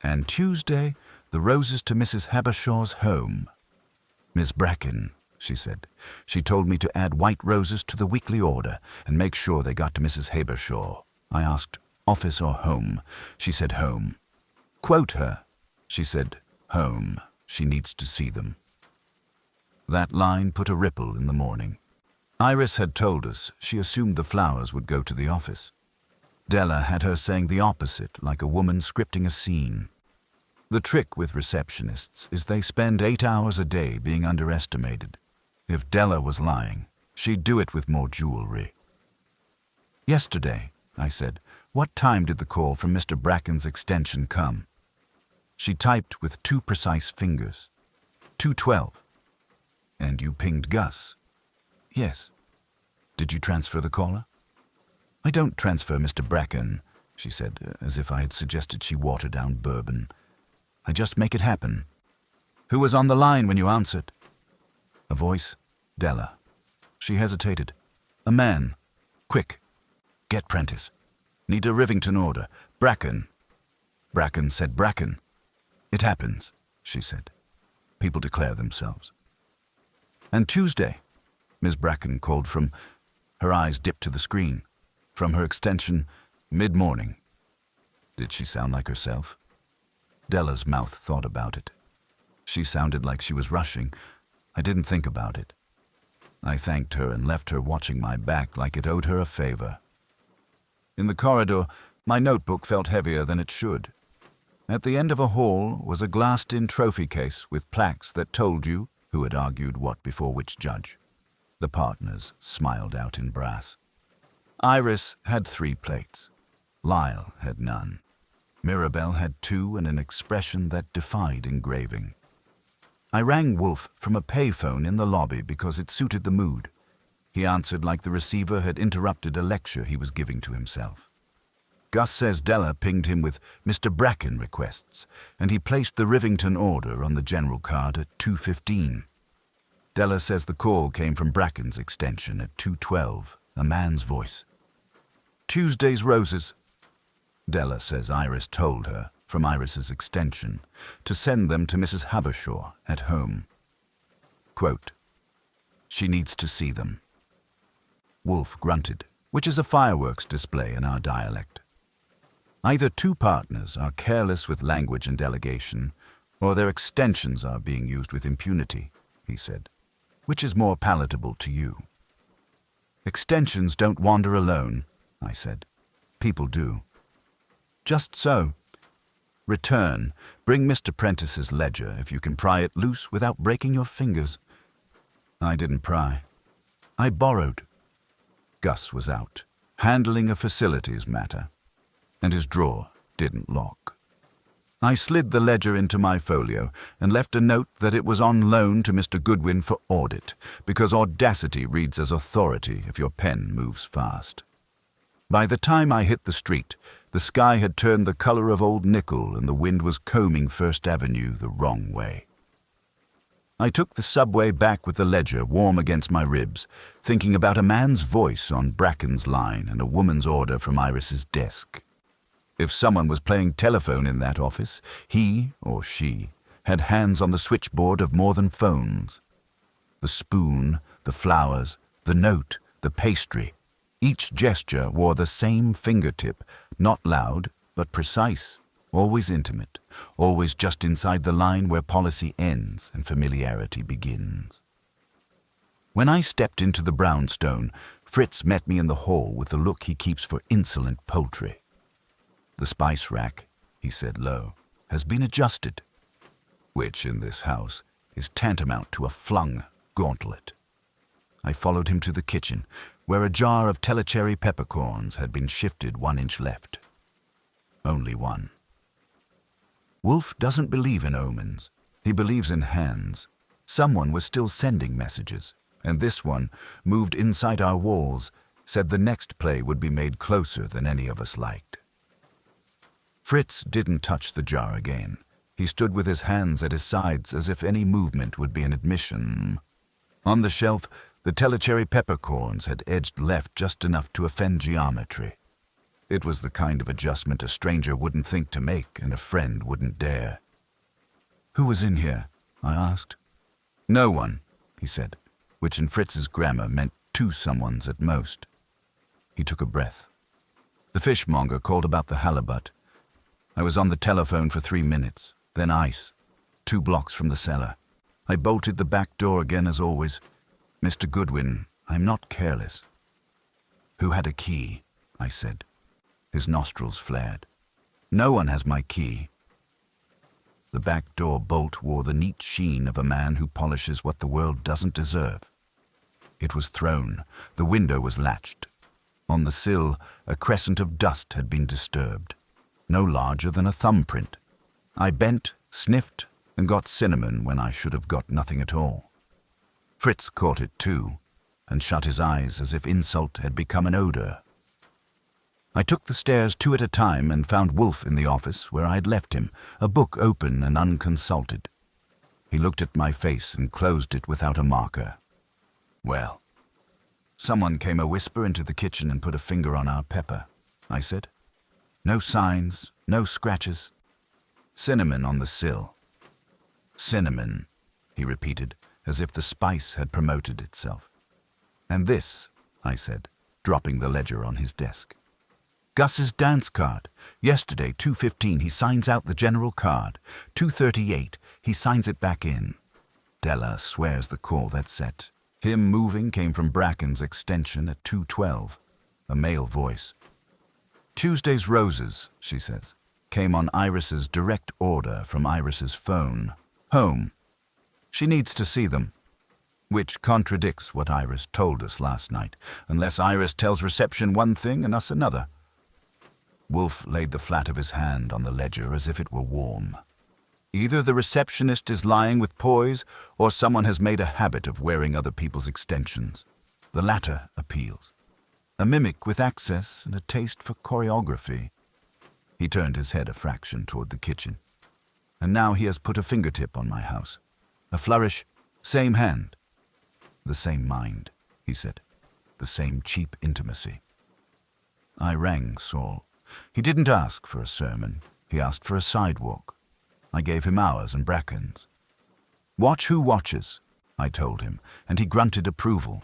And Tuesday, the roses to Mrs. Habershaw's home. Miss Bracken, she said. She told me to add white roses to the weekly order and make sure they got to Mrs. Habershaw. I asked, office or home? She said home. Quote her. She said, home. She needs to see them. That line put a ripple in the morning. Iris had told us she assumed the flowers would go to the office. Della had her saying the opposite, like a woman scripting a scene. The trick with receptionists is they spend 8 hours a day being underestimated. If Della was lying, she'd do it with more jewelry. Yesterday, I said, what time did the call from Mr. Bracken's extension come? She typed with 2 precise fingers. 2:12. And you pinged Gus? Yes. Did you transfer the caller? I don't transfer Mr. Bracken, she said, as if I had suggested she water down bourbon. I just make it happen. Who was on the line when you answered? A voice. Della. She hesitated. A man. Quick. Get Prentice. Need a Rivington order. Bracken. Bracken said Bracken. It happens, she said. People declare themselves. And Tuesday, Miss Bracken called from, her eyes dipped to the screen, from her extension, mid-morning. Did she sound like herself? Della's mouth thought about it. She sounded like she was rushing. I didn't think about it. I thanked her and left her watching my back like it owed her a favor. In the corridor, my notebook felt heavier than it should. At the end of a hall was a glassed-in trophy case with plaques that told you who had argued what before which judge. The partners smiled out in brass. Iris had 3 plates. Lyle had none. Mirabelle had 2 and an expression that defied engraving. I rang Wolfe from a payphone in the lobby because it suited the mood. He answered like the receiver had interrupted a lecture he was giving to himself. Gus says Della pinged him with Mr. Bracken requests, and he placed the Rivington order on the general card at 2:15. Della says the call came from Bracken's extension at 2:12, a man's voice. Tuesday's roses. Della says Iris told her, from Iris's extension, to send them to Mrs. Habershaw at home. Quote, she needs to see them. Wolfe grunted, which is a fireworks display in our dialect. Either 2 partners are careless with language and delegation, or their extensions are being used with impunity, he said. Which is more palatable to you? Extensions don't wander alone, I said. People do. Just so. Return. Bring Mr. Prentice's ledger if you can pry it loose without breaking your fingers. I didn't pry. I borrowed. Gus was out, handling a facilities matter, and his drawer didn't lock. I slid the ledger into my folio and left a note that it was on loan to Mr. Goodwin for audit, because audacity reads as authority if your pen moves fast. By the time I hit the street, the sky had turned the color of old nickel and the wind was combing First Avenue the wrong way. I took the subway back with the ledger warm against my ribs, thinking about a man's voice on Bracken's line and a woman's order from Iris's desk. If someone was playing telephone in that office, he or she had hands on the switchboard of more than phones. The spoon, the flowers, the note, the pastry, each gesture wore the same fingertip, not loud, but precise, always intimate, always just inside the line where policy ends and familiarity begins. When I stepped into the brownstone, Fritz met me in the hall with the look he keeps for insolent poultry. The spice rack, he said low, has been adjusted, which in this house is tantamount to a flung gauntlet. I followed him to the kitchen, where a jar of telecherry peppercorns had been shifted 1 inch left. Only one. Wolfe doesn't believe in omens. He believes in hands. Someone was still sending messages, and this one, moved inside our walls, said the next play would be made closer than any of us liked. Fritz didn't touch the jar again. He stood with his hands at his sides as if any movement would be an admission. On the shelf, the telecherry peppercorns had edged left just enough to offend geometry. It was the kind of adjustment a stranger wouldn't think to make and a friend wouldn't dare. Who was in here? I asked. No one, he said, which in Fritz's grammar meant 2 someones at most. He took a breath. The fishmonger called about the halibut. I was on the telephone for 3 minutes, then ice, 2 blocks from the cellar. I bolted the back door again as always. Mr. Goodwin, I'm not careless. Who had a key? I said. His nostrils flared. No one has my key. The back door bolt wore the neat sheen of a man who polishes what the world doesn't deserve. It was thrown. The window was latched. On the sill, a crescent of dust had been disturbed, no larger than a thumbprint. I bent, sniffed, and got cinnamon when I should have got nothing at all. Fritz caught it too, and shut his eyes as if insult had become an odor. I took the stairs 2 at a time and found Wolfe in the office where I had left him, a book open and unconsulted. He looked at my face and closed it without a marker. Well, someone came a whisper into the kitchen and put a finger on our pepper, I said. No signs, no scratches. Cinnamon on the sill. Cinnamon, he repeated, as if the spice had promoted itself. And this, I said, dropping the ledger on his desk. Gus's dance card. Yesterday, 2:15, he signs out the general card. 2:38, he signs it back in. Della swears the call that's set. Him moving came from Bracken's extension at 2:12. A male voice. Tuesday's roses, she says, came on Iris's direct order from Iris's phone. Home. She needs to see them. Which contradicts what Iris told us last night, unless Iris tells reception one thing and us another. Wolfe laid the flat of his hand on the ledger as if it were warm. Either the receptionist is lying with poise, or someone has made a habit of wearing other people's extensions. The latter appeals. A mimic with access and a taste for choreography. He turned his head a fraction toward the kitchen. And now he has put a fingertip on my house. A flourish, same hand. The same mind, he said. The same cheap intimacy. I rang Saul. He didn't ask for a sermon. He asked for a sidewalk. I gave him ours and Bracken's. Watch who watches, I told him, and he grunted approval.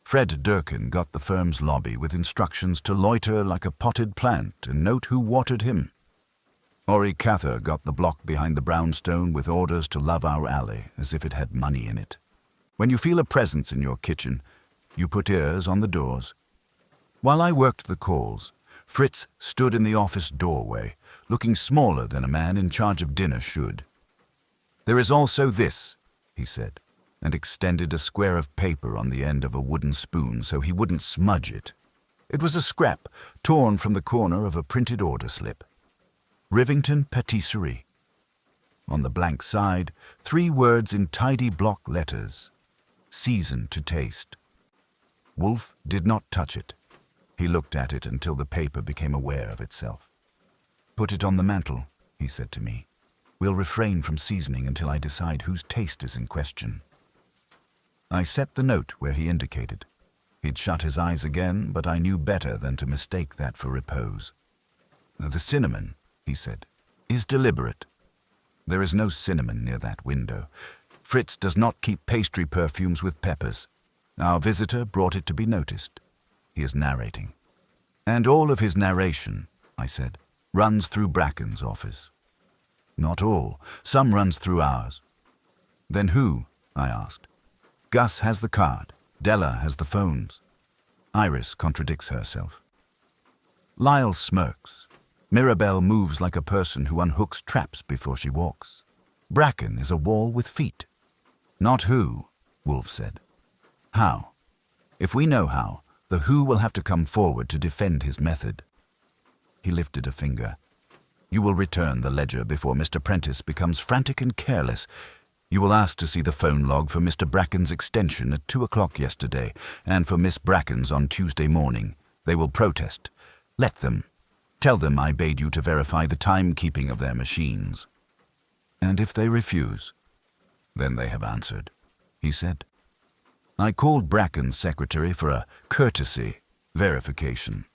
Fred Durkin got the firm's lobby with instructions to loiter like a potted plant and note who watered him. Ori Cather got the block behind the brownstone with orders to love our alley as if it had money in it. When you feel a presence in your kitchen, you put ears on the doors. While I worked the calls, Fritz stood in the office doorway, looking smaller than a man in charge of dinner should. There is also this, he said, and extended a square of paper on the end of a wooden spoon so he wouldn't smudge it. It was a scrap torn from the corner of a printed order slip. Rivington Patisserie. On the blank side, 3 words in tidy block letters. Season to taste. Wolfe did not touch it. He looked at it until the paper became aware of itself. Put it on the mantel, he said to me. We'll refrain from seasoning until I decide whose taste is in question. I set the note where he indicated. He'd shut his eyes again, but I knew better than to mistake that for repose. The cinnamon, he said, is deliberate. There is no cinnamon near that window. Fritz does not keep pastry perfumes with peppers. Our visitor brought it to be noticed. He is narrating. And all of his narration, I said, runs through Bracken's office. Not all. Some runs through ours. Then who? I asked. Gus has the card. Della has the phones. Iris contradicts herself. Lyle smirks. Mirabelle moves like a person who unhooks traps before she walks. Bracken is a wall with feet. Not who, Wolfe said. How? If we know how, the who will have to come forward to defend his method. He lifted a finger. You will return the ledger before Mr. Prentice becomes frantic and careless. You will ask to see the phone log for Mr. Bracken's extension at 2 o'clock yesterday, and for Miss Bracken's on Tuesday morning. They will protest. Let them. Tell them I bade you to verify the timekeeping of their machines. And if they refuse, then they have answered, he said. I called Bracken's secretary for a courtesy verification.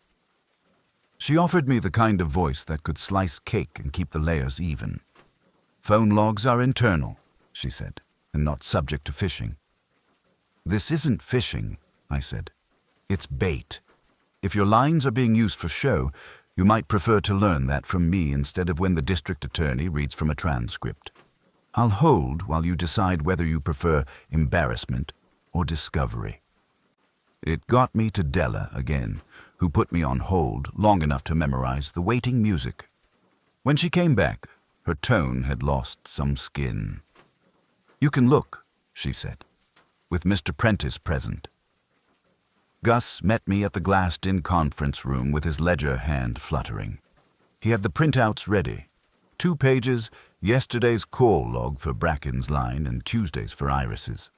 She offered me the kind of voice that could slice cake and keep the layers even. Phone logs are internal, she said, and not subject to phishing. This isn't phishing, I said. It's bait. If your lines are being used for show, you might prefer to learn that from me instead of when the district attorney reads from a transcript. I'll hold while you decide whether you prefer embarrassment or discovery. It got me to Della again, who put me on hold long enough to memorize the waiting music. When she came back, her tone had lost some skin. You can look, she said, with Mr. Prentice present. Gus met me at the glassed-in conference room with his ledger hand fluttering. He had the printouts ready. 2 pages, yesterday's call log for Bracken's line and Tuesday's for Iris's.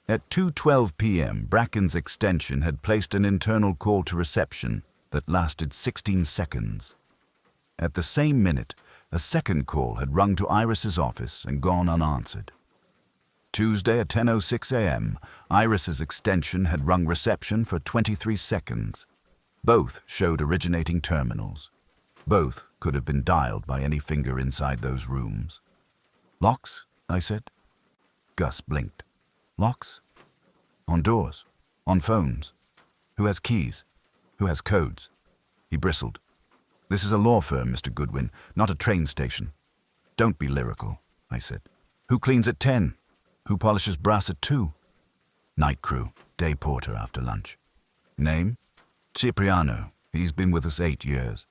At 2:12 p.m., Bracken's extension had placed an internal call to reception that lasted 16 seconds. At the same minute, a second call had rung to Iris's office and gone unanswered. Tuesday at 10:06 a.m., Iris's extension had rung reception for 23 seconds. Both showed originating terminals. Both could have been dialed by any finger inside those rooms. Locks, I said. Gus blinked. Locks? On doors? On phones? Who has keys? Who has codes? He bristled. "This is a law firm, Mr. Goodwin, not a train station." "Don't be lyrical," I said. "Who cleans at 10? Who polishes brass at 2? "Night crew, day porter after lunch." "Name?" "Cipriano. He's been with us 8 years."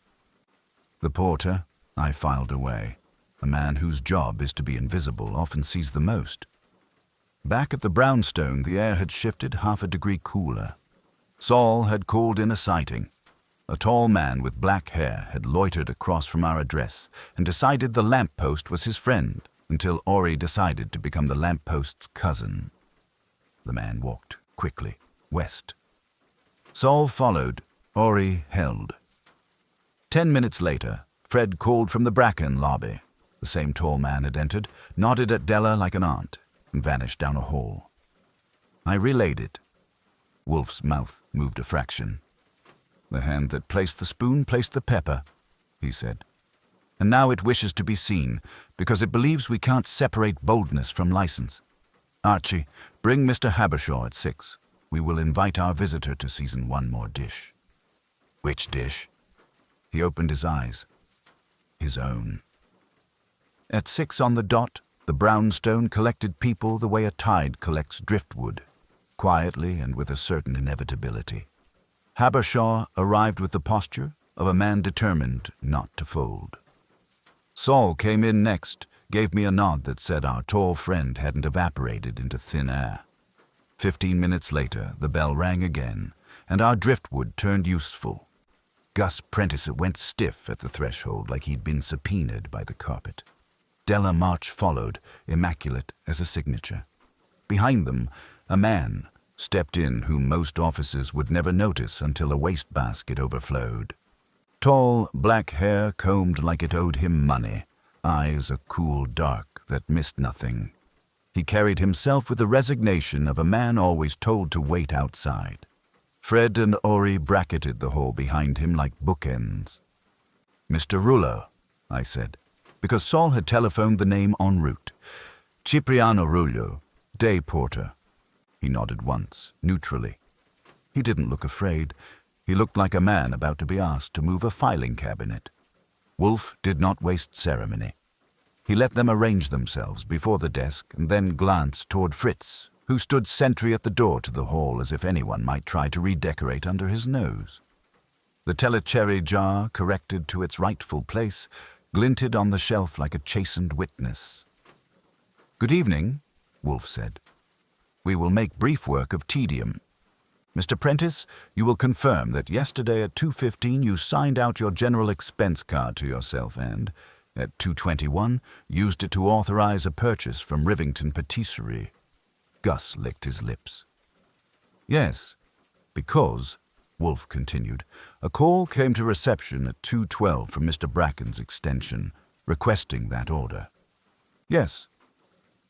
The porter, I filed away. A man whose job is to be invisible often sees the most. Back at the brownstone, the air had shifted half a degree cooler. Saul had called in a sighting. A tall man with black hair had loitered across from our address and decided the lamppost was his friend until Ori decided to become the lamppost's cousin. The man walked quickly west. Saul followed. Ori held. 10 minutes later, Fred called from the Bracken lobby. The same tall man had entered, nodded at Della like an aunt, and vanished down a hall. I relayed it. Wolfe's mouth moved a fraction. "The hand that placed the spoon placed the pepper," he said. "And now it wishes to be seen, because it believes we can't separate boldness from license. Archie, bring Mr. Habershaw at 6. We will invite our visitor to season one more dish." "Which dish?" He opened his eyes. "His own." At 6 on the dot, the brownstone collected people the way a tide collects driftwood, quietly and with a certain inevitability. Habershaw arrived with the posture of a man determined not to fold. Saul came in next, gave me a nod that said our tall friend hadn't evaporated into thin air. 15 minutes later, the bell rang again, and our driftwood turned useful. Gus Prentice went stiff at the threshold like he'd been subpoenaed by the carpet. Della March followed, immaculate as a signature. Behind them, a man stepped in whom most officers would never notice until a wastebasket overflowed. Tall, black hair combed like it owed him money, eyes a cool dark that missed nothing. He carried himself with the resignation of a man always told to wait outside. Fred and Ori bracketed the hall behind him like bookends. "Mr. Rullo," I said, because Saul had telephoned the name en route. "Cipriano Rullo, day porter." He nodded once, neutrally. He didn't look afraid. He looked like a man about to be asked to move a filing cabinet. Wolfe did not waste ceremony. He let them arrange themselves before the desk and then glanced toward Fritz, who stood sentry at the door to the hall as if anyone might try to redecorate under his nose. The telecherry jar, corrected to its rightful place, glinted on the shelf like a chastened witness. "Good evening," Wolfe said. "We will make brief work of tedium. Mr. Prentice, you will confirm that yesterday at 2:15 you signed out your general expense card to yourself and, at 2:21, used it to authorize a purchase from Rivington Patisserie." Gus licked his lips. "Yes, because," Wolfe continued, "a call came to reception at 2:12 from Mr. Bracken's extension, requesting that order." "Yes."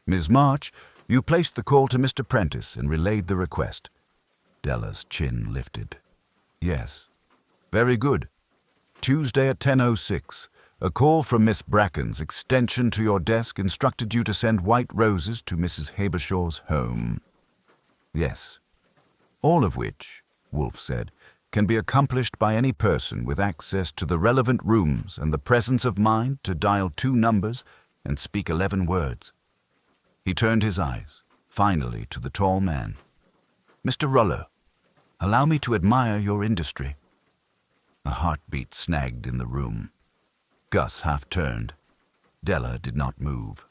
"Ms. March, you placed the call to Mr. Prentice and relayed the request." Della's chin lifted. "Yes." "Very good. Tuesday at 10:06, a call from Miss Bracken's extension to your desk instructed you to send white roses to Mrs. Habershaw's home." "Yes." "All of which," Wolfe said, "can be accomplished by any person with access to the relevant rooms and the presence of mind to dial 2 numbers and speak 11 words. He turned his eyes, finally, to the tall man. "Mr. Rullo, allow me to admire your industry." A heartbeat snagged in the room. Gus half-turned. Della did not move.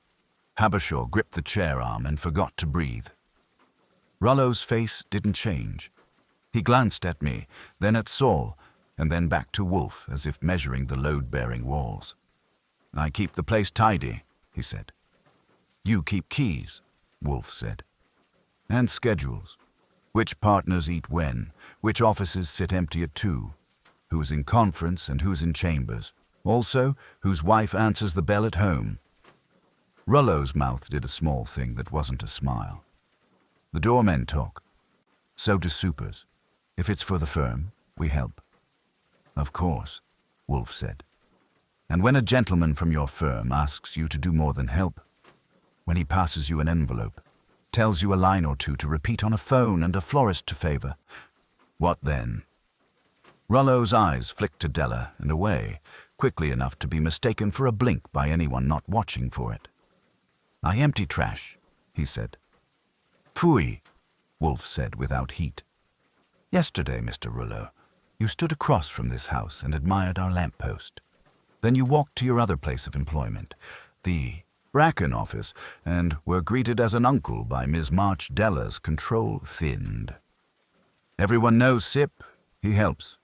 Habershaw gripped the chair arm and forgot to breathe. Rullo's face didn't change. He glanced at me, then at Saul, and then back to Wolfe as if measuring the load-bearing walls. "I keep the place tidy," he said. "You keep keys," Wolfe said. "And schedules. Which partners eat when, which offices sit empty at 2, who's in conference and who's in chambers. Also, whose wife answers the bell at home." Rullo's mouth did a small thing that wasn't a smile. "The doormen talk. So do supers. If it's for the firm, we help." "Of course," Wolfe said. "And when a gentleman from your firm asks you to do more than help, when he passes you an envelope, tells you a line or two to repeat on a phone and a florist to favor, what then?" Rollo's eyes flicked to Della and away, quickly enough to be mistaken for a blink by anyone not watching for it. "I empty trash," he said. "Phooey," Wolfe said without heat. "Yesterday, Mr. Rollo, you stood across from this house and admired our lamppost. Then you walked to your other place of employment, the Bracken office, and were greeted as an uncle by Ms. March. Della's control thinned. Everyone knows Sip. He helps."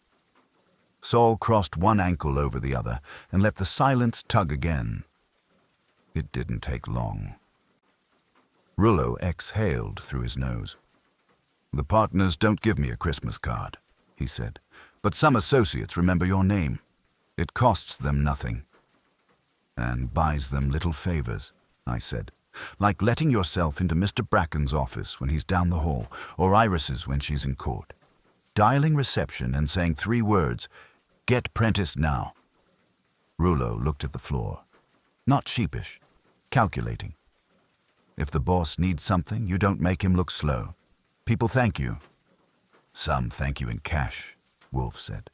Saul crossed one ankle over the other and let the silence tug again. It didn't take long. Rollo exhaled through his nose. "The partners don't give me a Christmas card," he said, "but some associates remember your name. It costs them nothing." "And buys them little favors," I said, "like letting yourself into Mr. Bracken's office when he's down the hall, or Iris's when she's in court. Dialing reception and saying 3 words, 'Get Prentice now.'" Rollo looked at the floor. Not sheepish, calculating. "If the boss needs something, you don't make him look slow. People thank you." "Some thank you in cash," Wolfe said.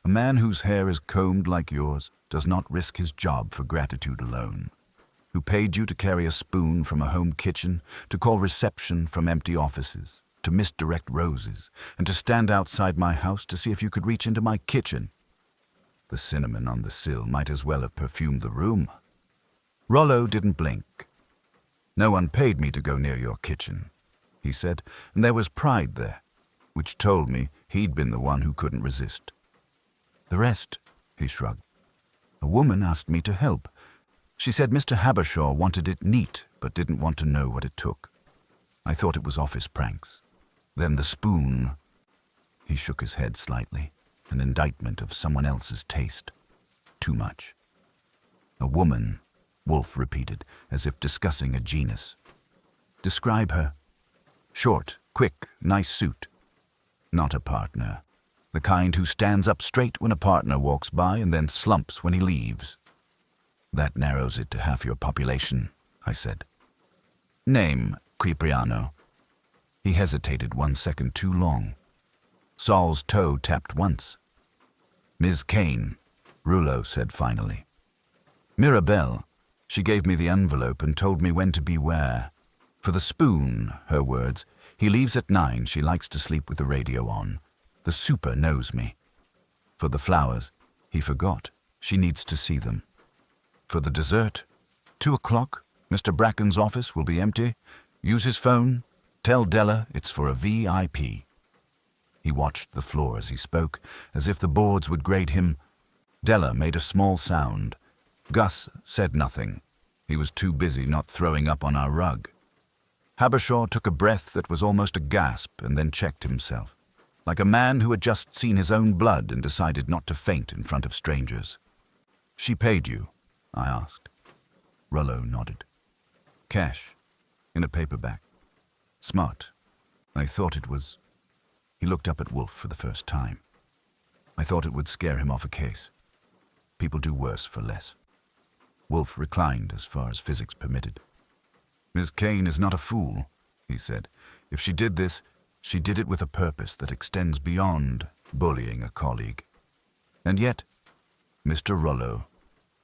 "A man whose hair is combed like yours does not risk his job for gratitude alone. Who paid you to carry a spoon from a home kitchen, to call reception from empty offices, to misdirect roses, and to stand outside my house to see if you could reach into my kitchen. The cinnamon on the sill might as well have perfumed the room." Rollo didn't blink. "No one paid me to go near your kitchen," he said, and there was pride there, which told me he'd been the one who couldn't resist. "The rest," he shrugged. "A woman asked me to help. She said Mr. Habershaw wanted it neat, but didn't want to know what it took. I thought it was office pranks. Then the spoon." He shook his head slightly, an indictment of someone else's taste. "Too much." "A woman," Wolfe repeated, as if discussing a genus. "Describe her." "Short, quick, nice suit. Not a partner. The kind who stands up straight when a partner walks by and then slumps when he leaves." "That narrows it to half your population," I said. "Name, Cipriano." He hesitated 1 second too long. Saul's toe tapped once. "Ms. Kane," Rollo said finally. "Mirabelle. She gave me the envelope and told me when to beware. For the spoon, her words, 'He leaves at 9, she likes to sleep with the radio on. The super knows me.' For the flowers, he forgot, she needs to see them. For the dessert, 2 o'clock, Mr. Bracken's office will be empty. Use his phone. Tell Della it's for a VIP." He watched the floor as he spoke, as if the boards would grade him. Della made a small sound. Gus said nothing. He was too busy not throwing up on our rug. Habershaw took a breath that was almost a gasp and then checked himself, like a man who had just seen his own blood and decided not to faint in front of strangers. "She paid you?" I asked. Rollo nodded. "Cash, in a paperback. Smart. I thought it was..." He looked up at Wolfe for the first time. "I thought it would scare him off a case. People do worse for less." Wolfe reclined as far as physics permitted. "Ms. Kane is not a fool," he said. "If she did this, she did it with a purpose that extends beyond bullying a colleague. And yet, Mr. Rollo,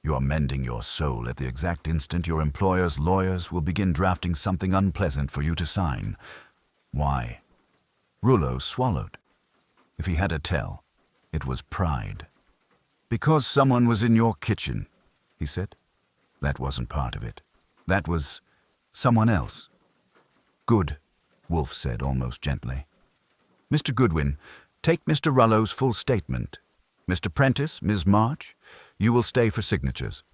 you're mending your soul at the exact instant your employer's lawyers will begin drafting something unpleasant for you to sign. Why?" Rollo swallowed. If he had a tell, it was pride. "Because someone was in your kitchen," he said. "That wasn't part of it. That was someone else." "Good," Wolfe said almost gently. "Mr. Goodwin, take Mr. Rollo's full statement. Mr. Prentice, Ms. March, you will stay for signatures.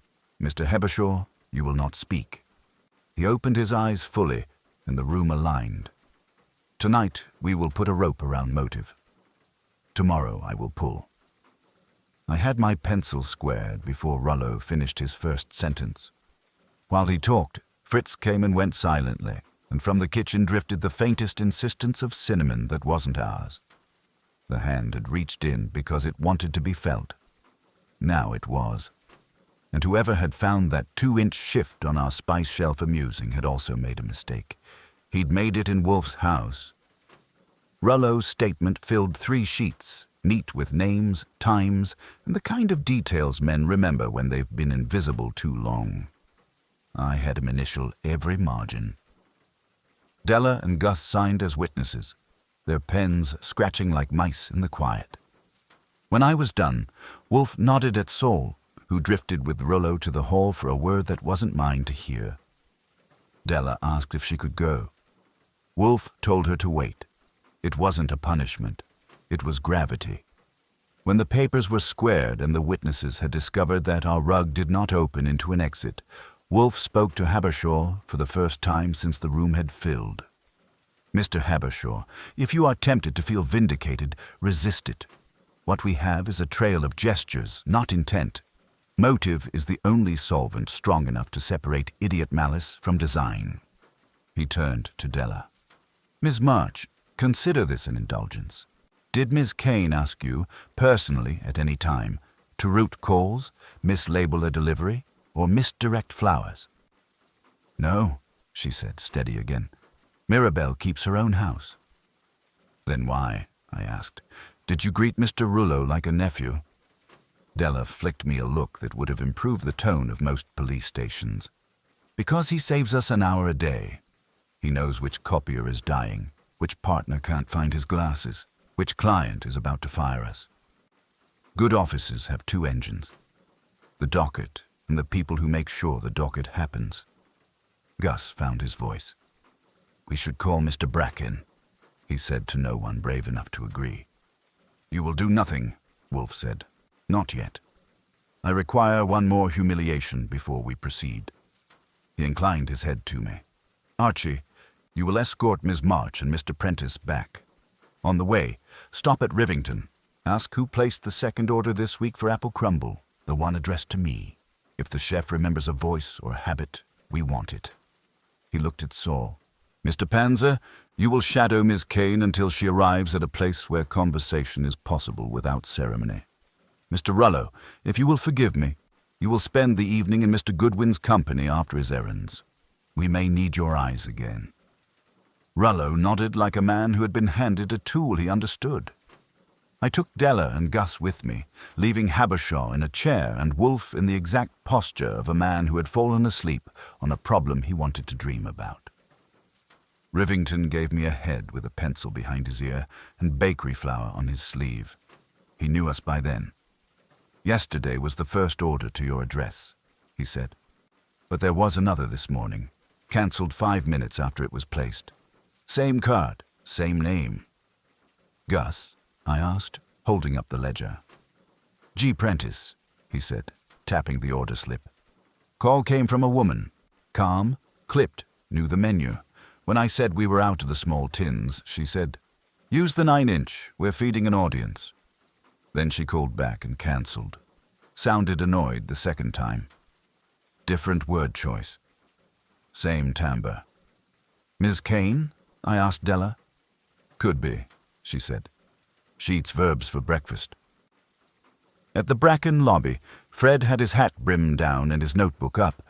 Mr. Habershaw, you will not speak." He opened his eyes fully, and the room aligned. "Tonight we will put a rope around motive. Tomorrow I will pull." I had my pencil squared before Rollo finished his first sentence. While he talked, Fritz came and went silently, and from the kitchen drifted the faintest insistence of cinnamon that wasn't ours. The hand had reached in because it wanted to be felt. Now it was. And whoever had found that 2-inch shift on our spice shelf amusing had also made a mistake. He'd made it in Wolfe's house. Rollo's statement filled 3 sheets, neat with names, times, and the kind of details men remember when they've been invisible too long. I had him initial every margin. Della and Gus signed as witnesses, their pens scratching like mice in the quiet. When I was done, Wolfe nodded at Saul, who drifted with Rollo to the hall for a word that wasn't mine to hear. Della asked if she could go. Wolfe told her to wait. It wasn't a punishment. It was gravity. When the papers were squared and the witnesses had discovered that our rug did not open into an exit, Wolfe spoke to Habershaw for the first time since the room had filled. "Mr. Habershaw, if you are tempted to feel vindicated, resist it. What we have is a trail of gestures, not intent. Motive is the only solvent strong enough to separate idiot malice from design." He turned to Della. "Ms. March, consider this an indulgence. Did Ms. Kane ask you, personally at any time, to route calls, mislabel a delivery, or misdirect flowers?" "No," she said, steady again. "Mirabelle keeps her own house." "Then why," I asked, "did you greet Mr. Rollo like a nephew?" Della flicked me a look that would have improved the tone of most police stations. "Because he saves us an hour a day. He knows which copier is dying, which partner can't find his glasses, which client is about to fire us. Good offices have two engines, the docket and the people who make sure the docket happens." Gus found his voice. "We should call Mr. Bracken," he said to no one brave enough to agree. "You will do nothing," Wolfe said. "Not yet. I require one more humiliation before we proceed." He inclined his head to me. "Archie, you will escort Ms. March and Mr. Prentice back. On the way, stop at Rivington. Ask who placed the second order this week for apple crumble, the one addressed to me. If the chef remembers a voice or habit, we want it." He looked at Saul. "Mr. Panzer, you will shadow Ms. Kane until she arrives at a place where conversation is possible without ceremony. Mr. Rollo, if you will forgive me, you will spend the evening in Mr. Goodwin's company after his errands. We may need your eyes again." Rollo nodded like a man who had been handed a tool he understood. I took Della and Gus with me, leaving Habershaw in a chair and Wolfe in the exact posture of a man who had fallen asleep on a problem he wanted to dream about. Rivington gave me a head with a pencil behind his ear and bakery flour on his sleeve. He knew us by then. "Yesterday was the first order to your address," he said. "But there was another this morning, cancelled 5 minutes after it was placed. Same card, same name." "Gus?" I asked, holding up the ledger. "G. Prentice," he said, tapping the order slip. "Call came from a woman. Calm, clipped, knew the menu. When I said we were out of the small tins, she said, 'Use the 9-inch, we're feeding an audience.' Then she called back and cancelled. Sounded annoyed the second time. Different word choice. Same timbre." "Ms. Kane?" I asked Della. "Could be," she said. "She eats verbs for breakfast." At the Bracken lobby, Fred had his hat brimmed down and his notebook up.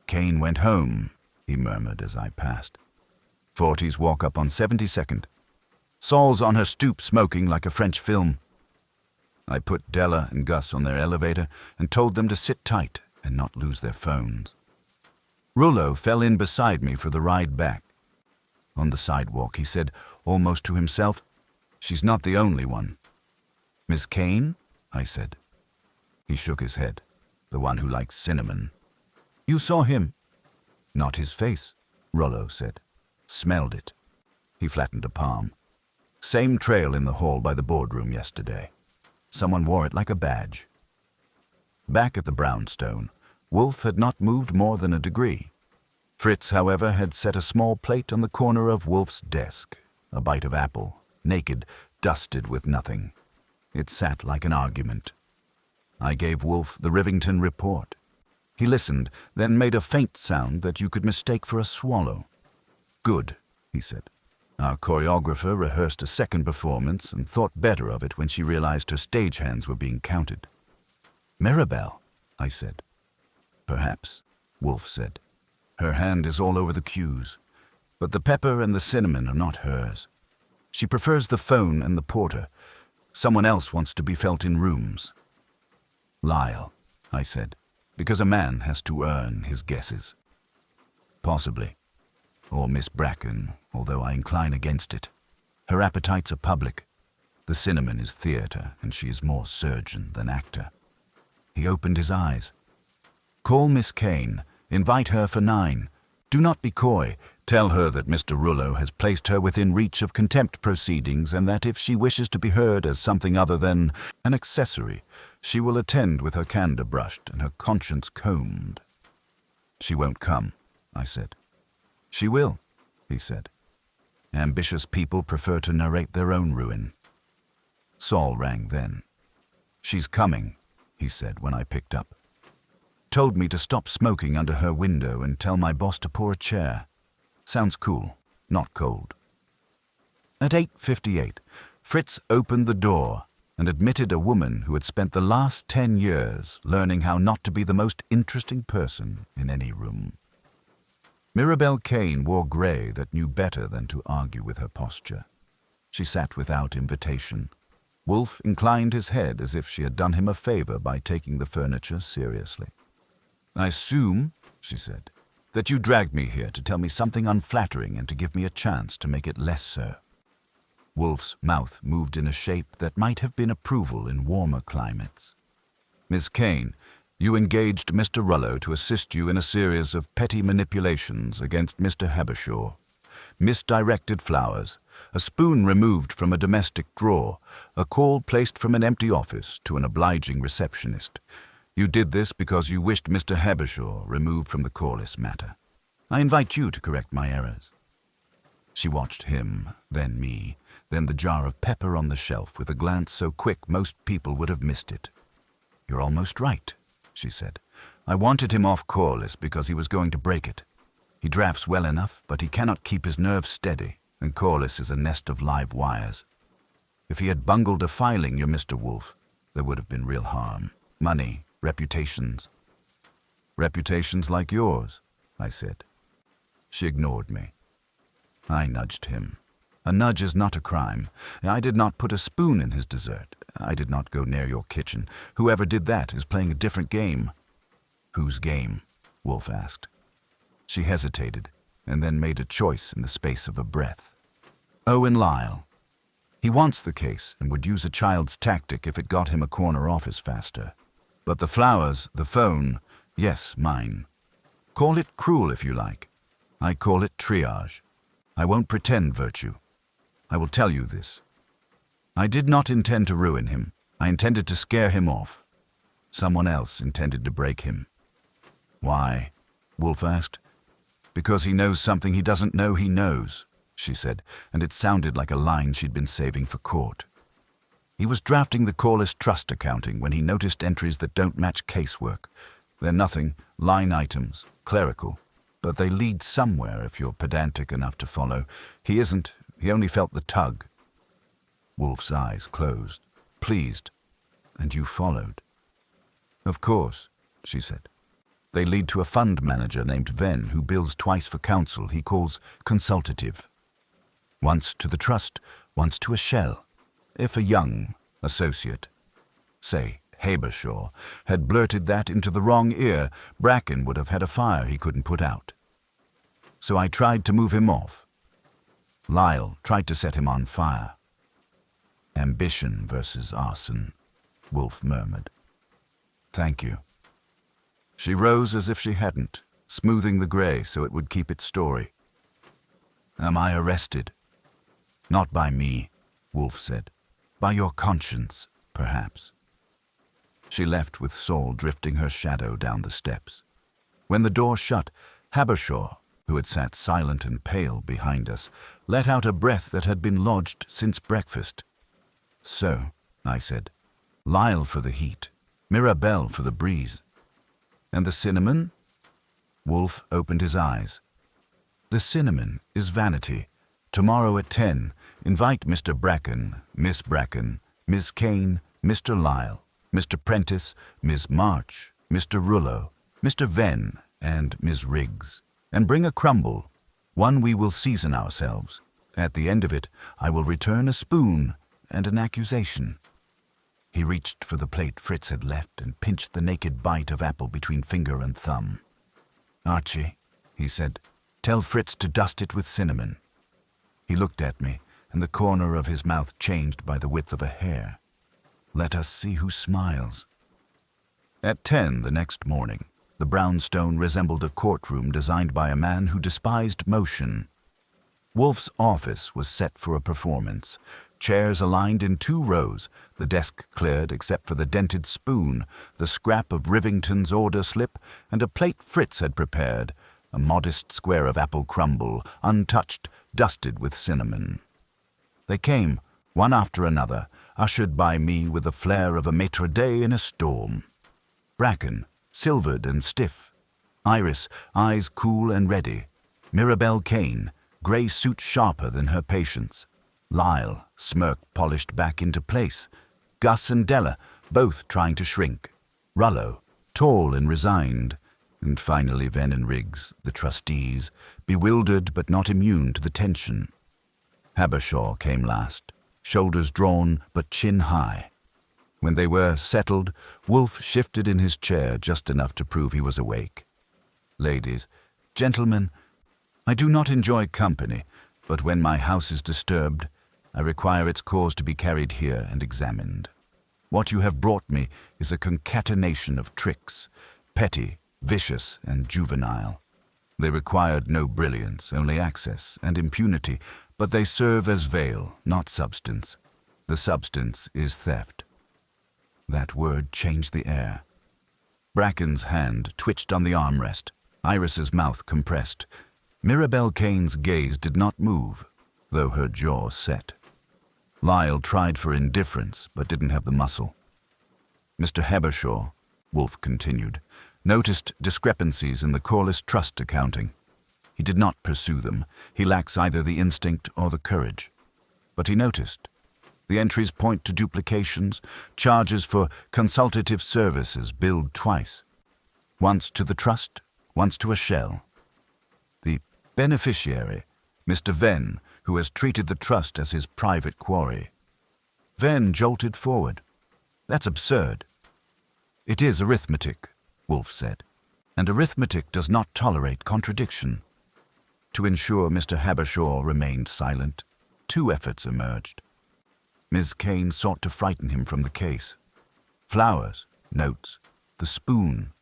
"Kane went home," he murmured as I passed. "40's walk up on 72nd. Saul's on her stoop smoking like a French film." I put Della and Gus on their elevator and told them to sit tight and not lose their phones. Rollo fell in beside me for the ride back. On the sidewalk, he said, almost to himself, "She's not the only one." "Miss Kane?" I said. He shook his head. "The one who likes cinnamon." "You saw him?" "Not his face," Rollo said. "Smelled it." He flattened a palm. "Same trail in the hall by the boardroom yesterday. Someone wore it like a badge." Back at the brownstone, Wolfe had not moved more than a degree. Fritz, however, had set a small plate on the corner of Wolfe's desk, a bite of apple, naked, dusted with nothing. It sat like an argument. I gave Wolfe the Rivington report. He listened, then made a faint sound that you could mistake for a swallow. "Good," he said. Our choreographer rehearsed a second performance and thought better of it when she realized her stagehands were being counted. "Mirabelle," I said. "Perhaps," Wolfe said. "Her hand is all over the cues, but the pepper and the cinnamon are not hers. She prefers the phone and the porter. Someone else wants to be felt in rooms. Lyle, I said, because a man has to earn his guesses. Possibly. Or Miss Bracken, although I incline against it. Her appetites are public. The cinnamon is theatre, and she is more surgeon than actor. He opened his eyes. Call Miss Kane. Invite her for 9. Do not be coy. Tell her that Mr. Rullo has placed her within reach of contempt proceedings, and that if she wishes to be heard as something other than an accessory, she will attend with her candor brushed and her conscience combed. She won't come, I said. She will, he said. Ambitious people prefer to narrate their own ruin. Saul rang then. She's coming, he said when I picked up. Told me to stop smoking under her window and tell my boss to pour a chair. Sounds cool, not cold. At 8:58, Fritz opened the door and admitted a woman who had spent the last 10 years learning how not to be the most interesting person in any room. Mirabelle Kane wore grey that knew better than to argue with her posture. She sat without invitation. Wolfe inclined his head as if she had done him a favor by taking the furniture seriously. I assume, she said, that you dragged me here to tell me something unflattering and to give me a chance to make it less so. Wolfe's mouth moved in a shape that might have been approval in warmer climates. Miss Kane, you engaged Mr. Rullo to assist you in a series of petty manipulations against Mr. Habershaw. Misdirected flowers, a spoon removed from a domestic drawer, a call placed from an empty office to an obliging receptionist. You did this because you wished Mr. Habershaw removed from the Corliss matter. I invite you to correct my errors. She watched him, then me, then the jar of pepper on the shelf with a glance so quick most people would have missed it. You're almost right, she said. I wanted him off Corliss because he was going to break it. He drafts well enough, but he cannot keep his nerves steady, and Corliss is a nest of live wires. If he had bungled a filing, your Mr. Wolfe, there would have been real harm. Money, reputations. Reputations like yours, I said. She ignored me. I nudged him. A nudge is not a crime. I did not put a spoon in his dessert. I did not go near your kitchen. Whoever did that is playing a different game. Whose game? Wolfe asked. She hesitated, and then made a choice in the space of a breath. Owen Lyle. He wants the case and would use a child's tactic if it got him a corner office faster. But the flowers, the phone, yes, mine. Call it cruel if you like. I call it triage. I won't pretend virtue. I will tell you this. I did not intend to ruin him. I intended to scare him off. Someone else intended to break him. Why? Wolfe asked. Because he knows something he doesn't know he knows, she said, and it sounded like a line she'd been saving for court. He was drafting the Corliss trust accounting when he noticed entries that don't match casework. They're nothing, line items, clerical, but they lead somewhere if you're pedantic enough to follow. He isn't. He only felt the tug. Wolfe's eyes closed, pleased. And you followed. Of course, she said. They lead to a fund manager named Venn who bills twice for counsel he calls consultative. Once to the trust, once to a shell. If a young associate, say Habershaw, had blurted that into the wrong ear, Bracken would have had a fire he couldn't put out. So I tried to move him off. Lyle tried to set him on fire. Ambition versus arson, Wolfe murmured. Thank you. She rose as if she hadn't, smoothing the grey so it would keep its story. Am I arrested? Not by me, Wolfe said. By your conscience, perhaps. She left with Saul drifting her shadow down the steps. When the door shut, Habershaw, who had sat silent and pale behind us, let out a breath that had been lodged since breakfast. So, I said, Lyle for the heat, Mirabelle for the breeze. And the cinnamon? Wolfe opened his eyes. The cinnamon is vanity. Tomorrow at 10, invite Mr. Bracken, Miss Bracken, Miss Kane, Mr. Lyle, Mr. Prentice, Miss March, Mr. Rullo, Mr. Venn, and Miss Riggs. And bring a crumble, one we will season ourselves. At the end of it, I will return a spoon and an accusation. He reached for the plate Fritz had left and pinched the naked bite of apple between finger and thumb. "Archie," he said, "tell Fritz to dust it with cinnamon." He looked at me, and the corner of his mouth changed by the width of a hair. Let us see who smiles. At 10 the next morning, the brownstone resembled a courtroom designed by a man who despised motion. Wolfe's office was set for a performance. Chairs aligned in 2 rows, the desk cleared except for the dented spoon, the scrap of Rivington's order slip, and a plate Fritz had prepared, a modest square of apple crumble, untouched, dusted with cinnamon. They came, one after another, ushered by me with the flair of a maitre d' in a storm. Bracken, silvered and stiff. Iris, eyes cool and ready. Mirabelle Kane, grey suit sharper than her patience. Lyle, smirk polished back into place. Gus and Della, both trying to shrink. Rollo, tall and resigned. And finally Venn and Riggs, the trustees, bewildered but not immune to the tension. Habershaw came last, shoulders drawn but chin high. When they were settled, Wolfe shifted in his chair just enough to prove he was awake. "Ladies, gentlemen, I do not enjoy company, but when my house is disturbed, I require its cause to be carried here and examined. What you have brought me is a concatenation of tricks, petty, vicious, and juvenile. They required no brilliance, only access and impunity, but they serve as veil, not substance. The substance is theft." That word changed the air. Bracken's hand twitched on the armrest, Iris's mouth compressed. Mirabelle Kane's gaze did not move, though her jaw set. Lyle tried for indifference, but didn't have the muscle. Mr. Habershaw, Wolfe continued, noticed discrepancies in the Corliss Trust accounting. He did not pursue them. He lacks either the instinct or the courage. But he noticed. The entries point to duplications, charges for consultative services billed twice. Once to the trust, once to a shell. The beneficiary, Mr. Venn, who has treated the trust as his private quarry. Venn jolted forward. "That's absurd." "It is arithmetic," Wolfe said, "and arithmetic does not tolerate contradiction." To ensure Mr. Habershaw remained silent, 2 efforts emerged. Ms. Kane sought to frighten him from the case. Flowers, notes, the spoon.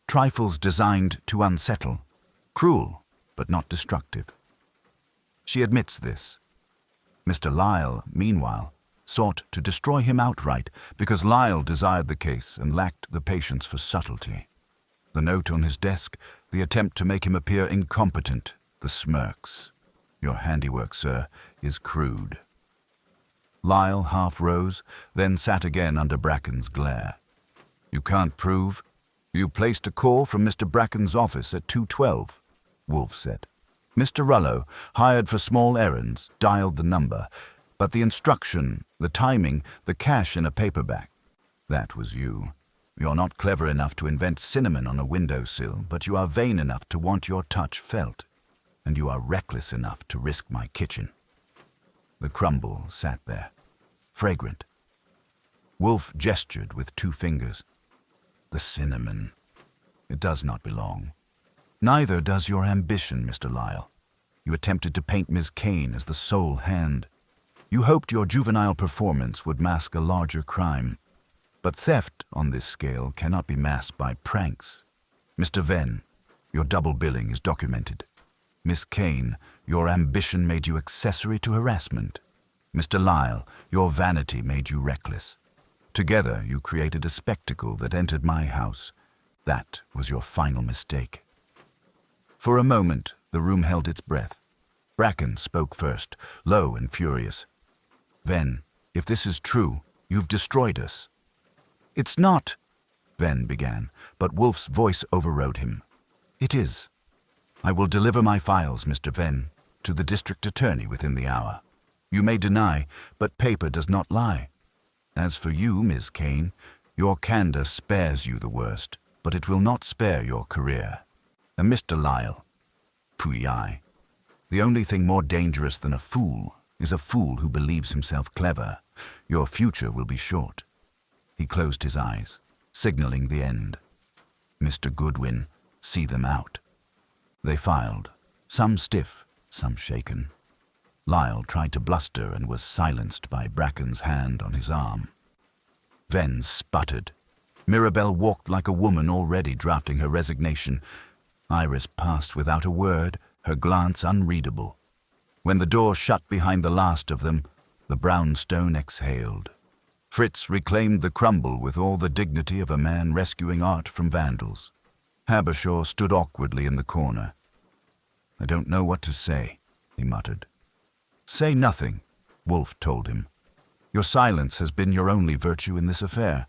Trifles designed to unsettle. Cruel, but not destructive. She admits this. Mr. Lyle, meanwhile, sought to destroy him outright because Lyle desired the case and lacked the patience for subtlety. The note on his desk, the attempt to make him appear incompetent, the smirks. "Your handiwork, sir, is crude." Lyle half rose, then sat again under Bracken's glare. "You can't prove? You placed a call from Mr. Bracken's office at 2:12, Wolfe said. Mr. Rollo, hired for small errands, dialed the number, but the instruction, the timing, the cash in a paperback, that was you. You're not clever enough to invent cinnamon on a windowsill, but you are vain enough to want your touch felt, and you are reckless enough to risk my kitchen." The crumble sat there, fragrant. Wolfe gestured with 2 fingers. "The cinnamon. It does not belong. Neither does your ambition, Mr. Lyle. You attempted to paint Ms. Kane as the sole hand. You hoped your juvenile performance would mask a larger crime. But theft on this scale cannot be masked by pranks. Mr. Venn, your double billing is documented. Miss Kane, your ambition made you accessory to harassment. Mr. Lyle, your vanity made you reckless. Together you created a spectacle that entered my house. That was your final mistake." For a moment, the room held its breath. Bracken spoke first, low and furious. "Venn, if this is true, you've destroyed us." "It's not," Venn began, but Wolfe's voice overrode him. "It is. I will deliver my files, Mr. Venn, to the district attorney within the hour. You may deny, but paper does not lie. As for you, Miss Kane, your candor spares you the worst, but it will not spare your career. And Mr. Lyle, pooey. The only thing more dangerous than a fool is a fool who believes himself clever. Your future will be short. He closed his eyes, signaling the end. Mr. Goodwin, see them out. They filed, some stiff, some shaken. Lyle tried to bluster and was silenced by Bracken's hand on his arm. Venn sputtered. Mirabelle walked like a woman already drafting her resignation. Iris passed without a word, her glance unreadable. When the door shut behind the last of them, the brownstone exhaled. Fritz reclaimed the Crumble with all the dignity of a man rescuing art from vandals. Habershaw stood awkwardly in the corner. "I don't know what to say," he muttered. "Say nothing," Wolfe told him. "Your silence has been your only virtue in this affair.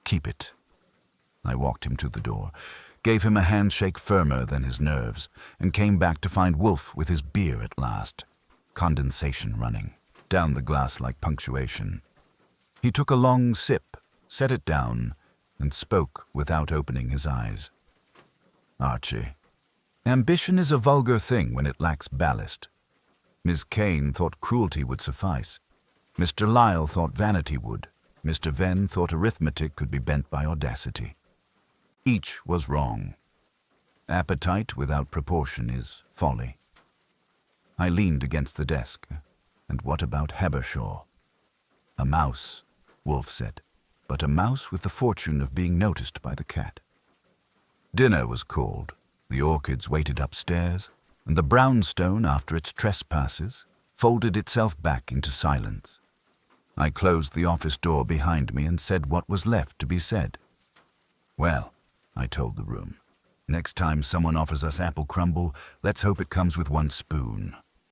Keep it." I walked him to the door, gave him a handshake firmer than his nerves, and came back to find Wolfe with his beer at last, condensation running down the glass like punctuation. He took a long sip, set it down, and spoke without opening his eyes. "Archie, ambition is a vulgar thing when it lacks ballast. Miss Kane thought cruelty would suffice. Mr. Lyle thought vanity would. Mr. Venn thought arithmetic could be bent by audacity. Each was wrong. Appetite without proportion is folly." I leaned against the desk. And what about Habershaw? "A mouse," Wolfe said, "but a mouse with the fortune of being noticed by the cat." Dinner was called. The orchids waited upstairs, and the brownstone, after its trespasses, folded itself back into silence. I closed the office door behind me and said what was left to be said. "Well," I told the room, "next time someone offers us apple crumble, let's hope it comes with one spoon."